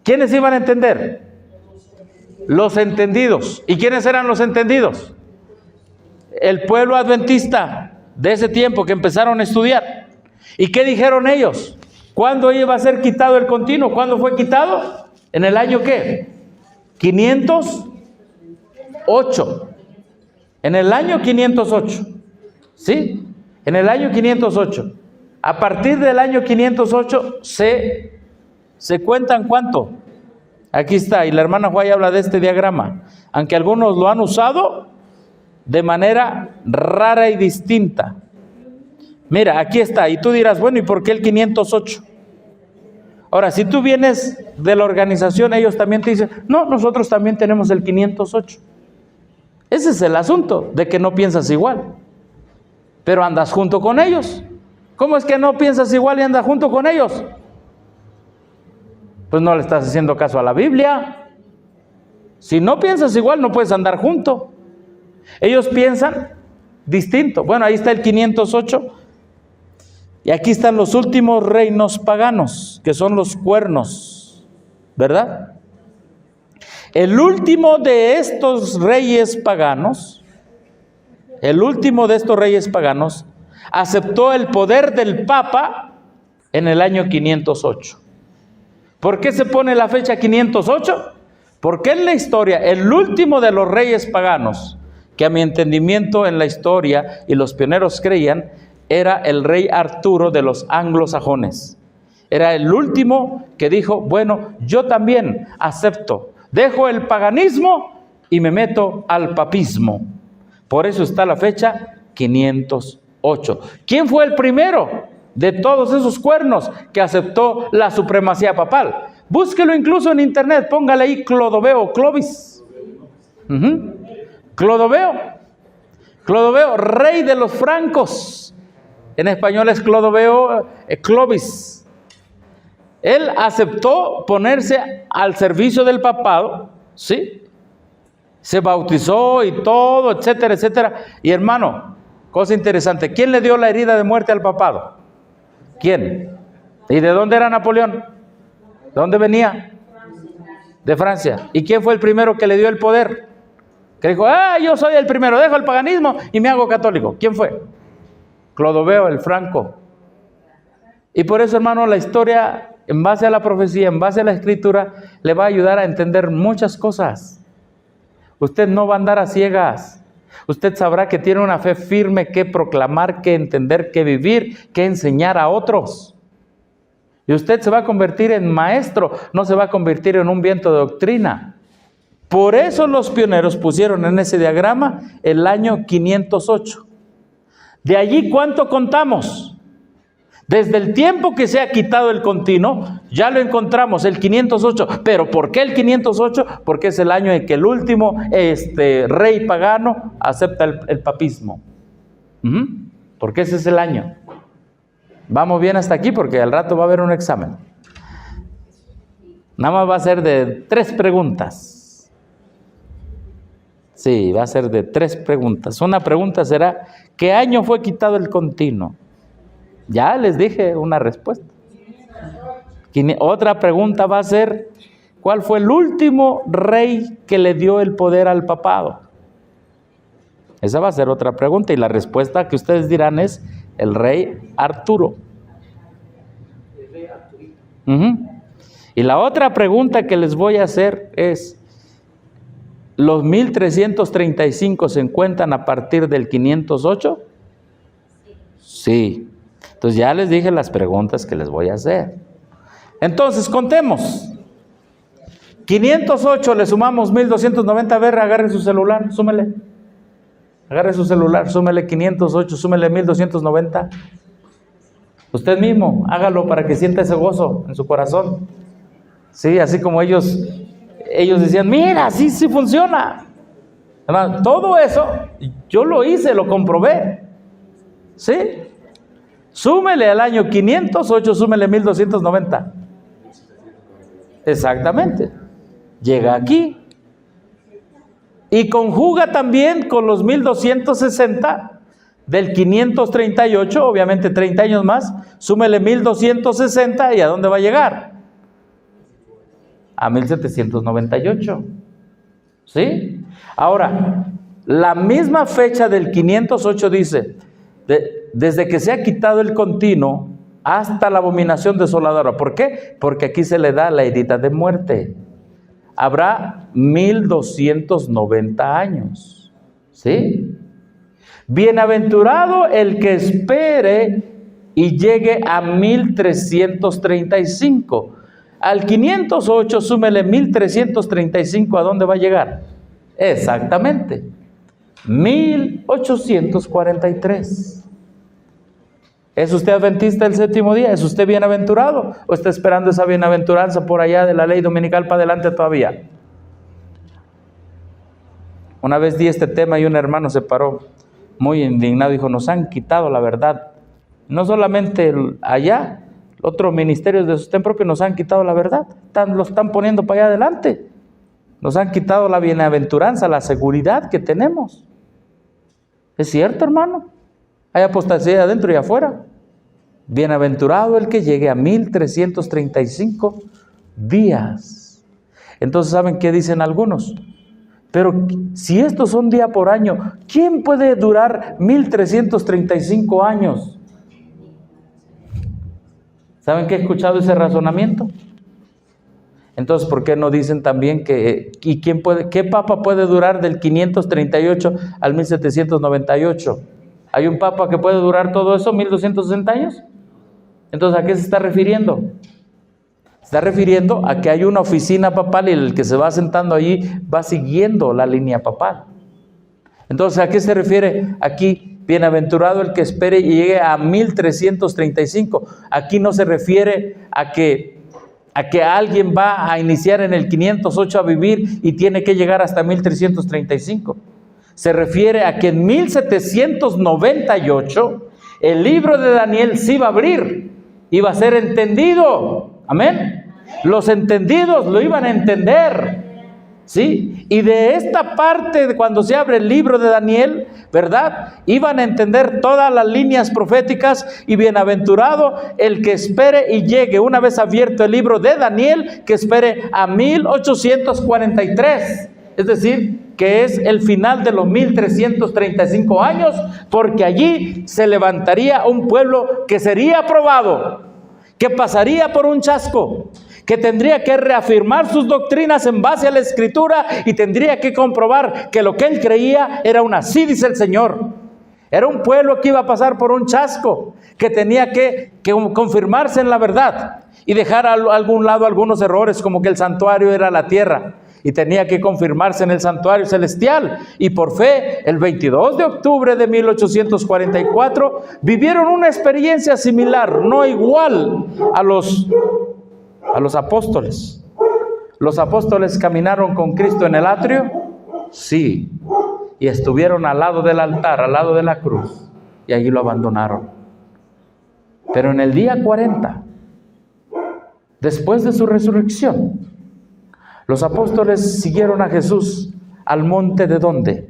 ¿Quiénes iban a entender? Los entendidos. ¿Y quiénes eran los entendidos? El pueblo adventista de ese tiempo que empezaron a estudiar. ¿Y qué dijeron ellos? ¿Cuándo iba a ser quitado el continuo? ¿Cuándo fue quitado? ¿En el año qué? 508. En el año 508. ¿Sí? En el año 508. A partir del año 508 se cuentan ¿cuánto? Aquí está, y la hermana Juay habla de este diagrama, aunque algunos lo han usado de manera rara y distinta. Mira, aquí está, y tú dirás, bueno, ¿y por qué el 508? Ahora, si tú vienes de la organización, ellos también te dicen, no, nosotros también tenemos el 508. Ese es el asunto, de que no piensas igual, pero andas junto con ellos. ¿Cómo es que no piensas igual y andas junto con ellos? Pues no le estás haciendo caso a la Biblia. Si no piensas igual, no puedes andar junto. Ellos piensan distinto. Bueno, ahí está el 508. Y aquí están los últimos reinos paganos, que son los cuernos, ¿verdad? El último de estos reyes paganos, aceptó el poder del Papa en el año 508. ¿Por qué se pone la fecha 508? Porque en la historia, el último de los reyes paganos, que a mi entendimiento en la historia y los pioneros creían era el rey Arturo de los anglosajones. Era el último que dijo, bueno, yo también acepto, dejo el paganismo y me meto al papismo. Por eso está la fecha 508. ¿Quién fue el primero de todos esos cuernos que aceptó la supremacía papal? Búsquelo incluso en internet, póngale ahí Clodoveo, Clovis. Clodoveo, rey de los francos. En español es Clodoveo, Clovis. Él aceptó ponerse al servicio del papado, ¿sí? Se bautizó y todo, etcétera, etcétera. Y hermano, cosa interesante, ¿quién le dio la herida de muerte al papado? ¿Quién? ¿Y de dónde era Napoleón? ¿De dónde venía? De Francia. ¿Y quién fue el primero que le dio el poder? Que dijo, yo soy el primero, dejo el paganismo y me hago católico. ¿Quién fue? Clodoveo el Franco. Y por eso, hermano, la historia, en base a la profecía, en base a la escritura, le va a ayudar a entender muchas cosas. Usted no va a andar a ciegas. Usted sabrá que tiene una fe firme que proclamar, que entender, que vivir, que enseñar a otros. Y usted se va a convertir en maestro, no se va a convertir en un viento de doctrina. Por eso los pioneros pusieron en ese diagrama el año 508. De allí, ¿cuánto contamos? Desde el tiempo que se ha quitado el continuo, ya lo encontramos, el 508. ¿Pero por qué el 508? Porque es el año en que el último rey pagano acepta el papismo. Porque ese es el año. Vamos bien hasta aquí porque al rato va a haber un examen. Nada más va a ser de 3 preguntas. Sí, va a ser de 3 preguntas. Una pregunta será, ¿qué año fue quitado el continuo? Ya les dije una respuesta. Otra pregunta va a ser, ¿cuál fue el último rey que le dio el poder al papado? Esa va a ser otra pregunta y la respuesta que ustedes dirán es el rey Arturo. El rey Arturito. Y la otra pregunta que les voy a hacer es, ¿los 1335 se encuentran a partir del 508? Sí. Entonces ya les dije las preguntas que les voy a hacer. Entonces contemos. 508 le sumamos 1290. A ver, agarre su celular, súmele. Agarre su celular, súmele 508, súmele 1290. Usted mismo, hágalo para que sienta ese gozo en su corazón. Sí, así como ellos decían, mira, sí funciona. Además, todo eso, yo lo hice, lo comprobé. ¿Sí? Súmele al año 508, súmele 1290. Exactamente. Llega aquí. Y conjuga también con los 1260 del 538, obviamente 30 años más. Súmele 1260 y ¿a dónde va a llegar? A 1798. ¿Sí? Ahora, la misma fecha del 508 dice, desde que se ha quitado el continuo hasta la abominación desoladora. ¿Por qué? Porque aquí se le da la herida de muerte. Habrá 1290 años. ¿Sí? Bienaventurado el que espere y llegue a 1335. Al 508 súmele 1335, ¿a dónde va a llegar? Exactamente, 1843. ¿Es usted adventista del séptimo día? ¿Es usted bienaventurado? ¿O está esperando esa bienaventuranza por allá de la ley dominical para adelante todavía? Una vez di este tema y un hermano se paró muy indignado. Dijo, nos han quitado la verdad. No solamente allá, otros ministerios de sostén propio nos han quitado la verdad. Lo están poniendo para allá adelante. Nos han quitado la bienaventuranza, la seguridad que tenemos. ¿Es cierto, hermano? Hay apostasía adentro y afuera. Bienaventurado el que llegue a 1335 días. Entonces, ¿saben qué dicen algunos? Pero si estos son día por año, ¿quién puede durar 1335 años? ¿Saben que he escuchado ese razonamiento? Entonces, ¿por qué no dicen también que qué papa puede durar del 538 al 1798? ¿Hay un papa que puede durar todo eso, 1260 años? Entonces, ¿a qué se está refiriendo? Se está refiriendo a que hay una oficina papal y el que se va sentando allí va siguiendo la línea papal. Entonces, ¿a qué se refiere aquí? Bienaventurado el que espere y llegue a 1335. Aquí no se refiere a que alguien va a iniciar en el 508 a vivir y tiene que llegar hasta 1335. Se refiere a que en 1798 el libro de Daniel se iba a abrir, iba a ser entendido. Amén. Los entendidos lo iban a entender. ¿Sí? Y de esta parte, cuando se abre el libro de Daniel, ¿verdad? Iban a entender todas las líneas proféticas, y bienaventurado el que espere y llegue, una vez abierto el libro de Daniel, que espere a 1843. Es decir, que es el final de los 1335 años, porque allí se levantaría un pueblo que sería aprobado, que pasaría por un chasco, que tendría que reafirmar sus doctrinas en base a la Escritura y tendría que comprobar que lo que él creía era un así dice el Señor. Era un pueblo que iba a pasar por un chasco, que tenía que confirmarse en la verdad y dejar a algún lado algunos errores, como que el santuario era la tierra y tenía que confirmarse en el santuario celestial. Y por fe, el 22 de octubre de 1844, vivieron una experiencia similar, no igual a los apóstoles. ¿Los apóstoles caminaron con Cristo en el atrio? Sí. Y estuvieron al lado del altar, al lado de la cruz, y allí lo abandonaron. Pero en el día 40, después de su resurrección, los apóstoles siguieron a Jesús al monte ¿de dónde?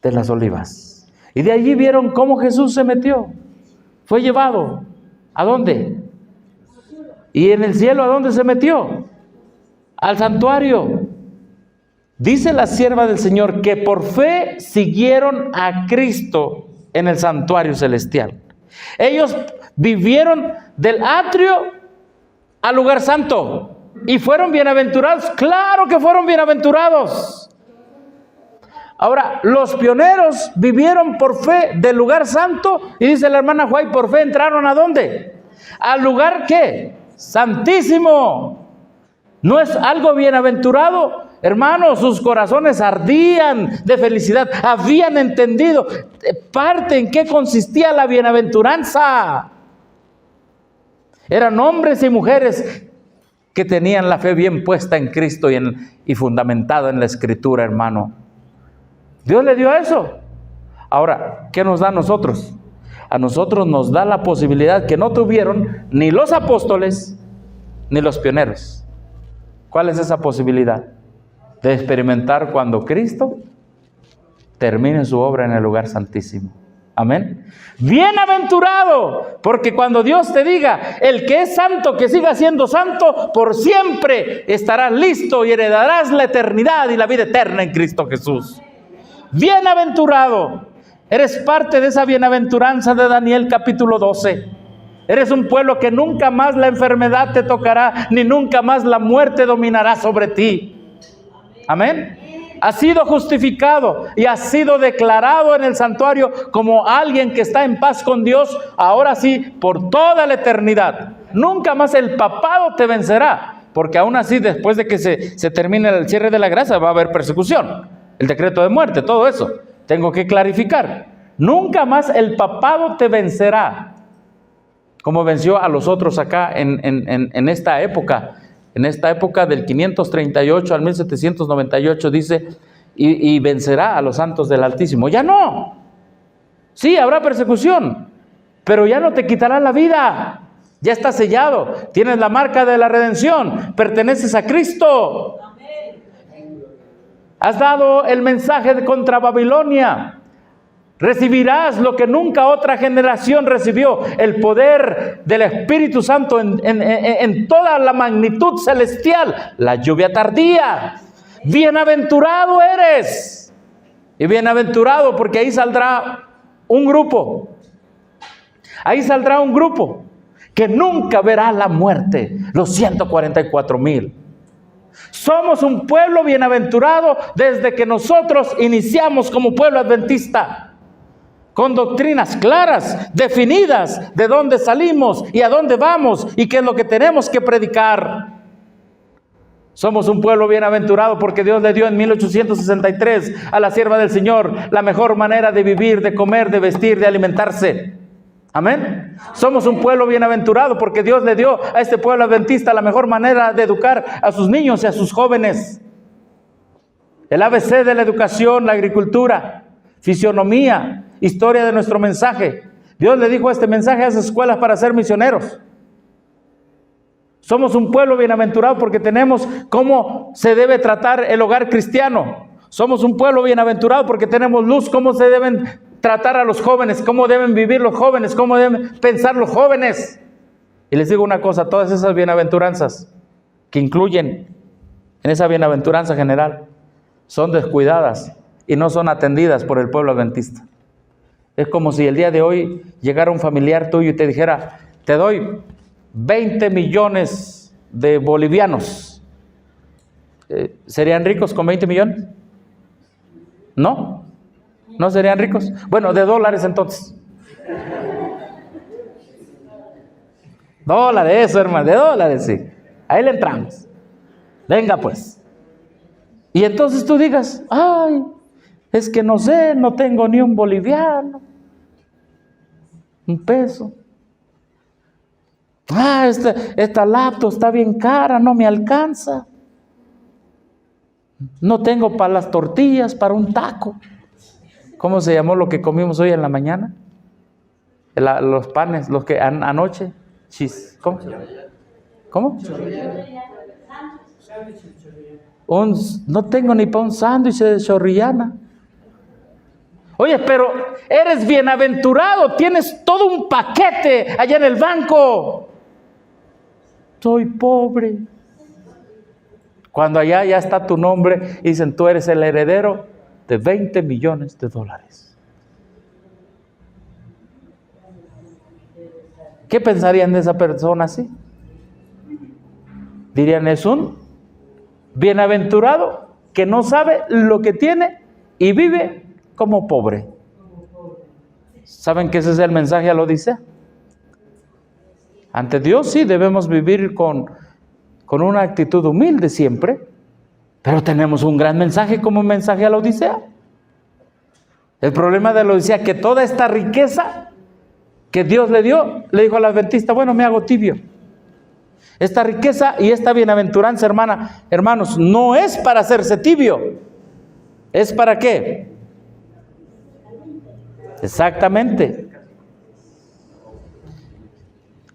De las Olivas. Y de allí vieron cómo Jesús se metió. Fue llevado. ¿A dónde? Y en el cielo, ¿a dónde se metió? Al santuario. Dice la sierva del Señor que por fe siguieron a Cristo en el santuario celestial. Ellos vivieron del atrio al lugar santo y fueron bienaventurados. Claro que fueron bienaventurados. Ahora, los pioneros vivieron por fe del lugar santo, y dice la hermana White, por fe entraron ¿a dónde? Al lugar ¿qué? Santísimo. ¿No es algo bienaventurado? Hermanos, sus corazones ardían de felicidad, habían entendido parte en qué consistía la bienaventuranza. Eran hombres y mujeres que tenían la fe bien puesta en Cristo y fundamentada en la Escritura, hermano. Dios le dio eso. Ahora, ¿qué nos da a nosotros? A nosotros nos da la posibilidad que no tuvieron ni los apóstoles ni los pioneros. ¿Cuál es esa posibilidad? De experimentar cuando Cristo termine su obra en el lugar santísimo. Amén. Bienaventurado, porque cuando Dios te diga, el que es santo, que siga siendo santo, por siempre estarás listo y heredarás la eternidad y la vida eterna en Cristo Jesús. Bienaventurado. Eres parte de esa bienaventuranza de Daniel capítulo 12. Eres un pueblo que nunca más la enfermedad te tocará, ni nunca más la muerte dominará sobre ti. Amén. Has sido justificado y has sido declarado en el santuario como alguien que está en paz con Dios, ahora sí, por toda la eternidad. Nunca más el papado te vencerá, porque aún así, después de que se termine el cierre de la gracia, va a haber persecución, el decreto de muerte, todo eso. Tengo que clarificar. Nunca más el papado te vencerá, como venció a los otros acá en esta época. En esta época del 538 al 1798 dice, y vencerá a los santos del Altísimo. Ya no. Sí, habrá persecución, pero ya no te quitará la vida. Ya está sellado. Tienes la marca de la redención. Perteneces a Cristo. Has dado el mensaje contra Babilonia. Recibirás lo que nunca otra generación recibió, el poder del Espíritu Santo en toda la magnitud celestial, la lluvia tardía. Bienaventurado eres. Y bienaventurado porque ahí saldrá un grupo. Ahí saldrá un grupo que nunca verá la muerte, los 144,000. Somos un pueblo bienaventurado desde que nosotros iniciamos como pueblo adventista. con doctrinas claras, definidas, de dónde salimos y a dónde vamos y qué es lo que tenemos que predicar. Somos un pueblo bienaventurado porque Dios le dio en 1863 a la sierva del Señor la mejor manera de vivir, de comer, de vestir, de alimentarse. Amén. Somos un pueblo bienaventurado porque Dios le dio a este pueblo adventista la mejor manera de educar a sus niños y a sus jóvenes. El ABC de la educación, la agricultura, fisionomía, historia de nuestro mensaje. Dios le dijo este mensaje a esas escuelas para ser misioneros. Somos un pueblo bienaventurado porque tenemos cómo se debe tratar el hogar cristiano. Somos un pueblo bienaventurado porque tenemos luz, cómo se deben tratar a los jóvenes, cómo deben vivir los jóvenes, cómo deben pensar los jóvenes. Y les digo una cosa, todas esas bienaventuranzas que incluyen en esa bienaventuranza general son descuidadas y no son atendidas por el pueblo adventista. Es como si el día de hoy llegara un familiar tuyo y te dijera, te doy 20 millones de bolivianos. ¿Serían ricos con 20 millones? ¿No? ¿No serían ricos? Bueno, de dólares entonces. Dólares, eso hermano, de dólares, sí. Ahí le entramos. Venga pues. Y entonces tú digas, ay, es que no sé, no tengo ni un boliviano, un peso. Ah, esta laptop está bien cara, no me alcanza. No tengo para las tortillas, para un taco. ¿Cómo se llamó lo que comimos hoy en la mañana? Los panes, los que anoche. ¿Cómo? ¿Cómo? No tengo ni para un sándwich de chorrillana. Oye, pero eres bienaventurado, tienes todo un paquete allá en el banco. Soy pobre. Cuando allá ya está tu nombre y dicen, tú eres el heredero de 20 millones de dólares. ¿Qué pensarían de esa persona así? Dirían, es un bienaventurado que no sabe lo que tiene y vive como pobre. ¿Saben que ese es el mensaje a la Odisea? Ante Dios sí debemos vivir con una actitud humilde siempre, pero tenemos un gran mensaje como un mensaje a la Odisea. El problema de la Odisea es que toda esta riqueza que Dios le dio, le dijo al adventista, bueno, me hago tibio. Esta riqueza y esta bienaventuranza, hermanos, no es para hacerse tibio. ¿Es para qué? Exactamente.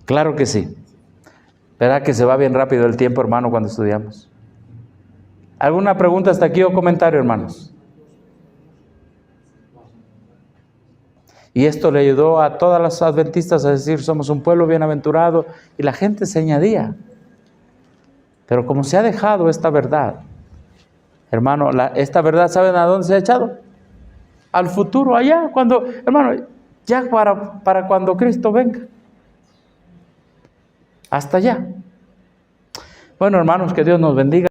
Claro que sí. ¿Verdad que se va bien rápido el tiempo, hermano, cuando estudiamos? ¿Alguna pregunta hasta aquí o comentario, hermanos? Y esto le ayudó a todas las adventistas a decir, somos un pueblo bienaventurado, y la gente se añadía. Pero como se ha dejado esta verdad, hermano, esta verdad, ¿saben a dónde se ha echado? Al futuro, allá, cuando, hermano, ya para cuando Cristo venga. Hasta allá. Bueno, hermanos, que Dios nos bendiga.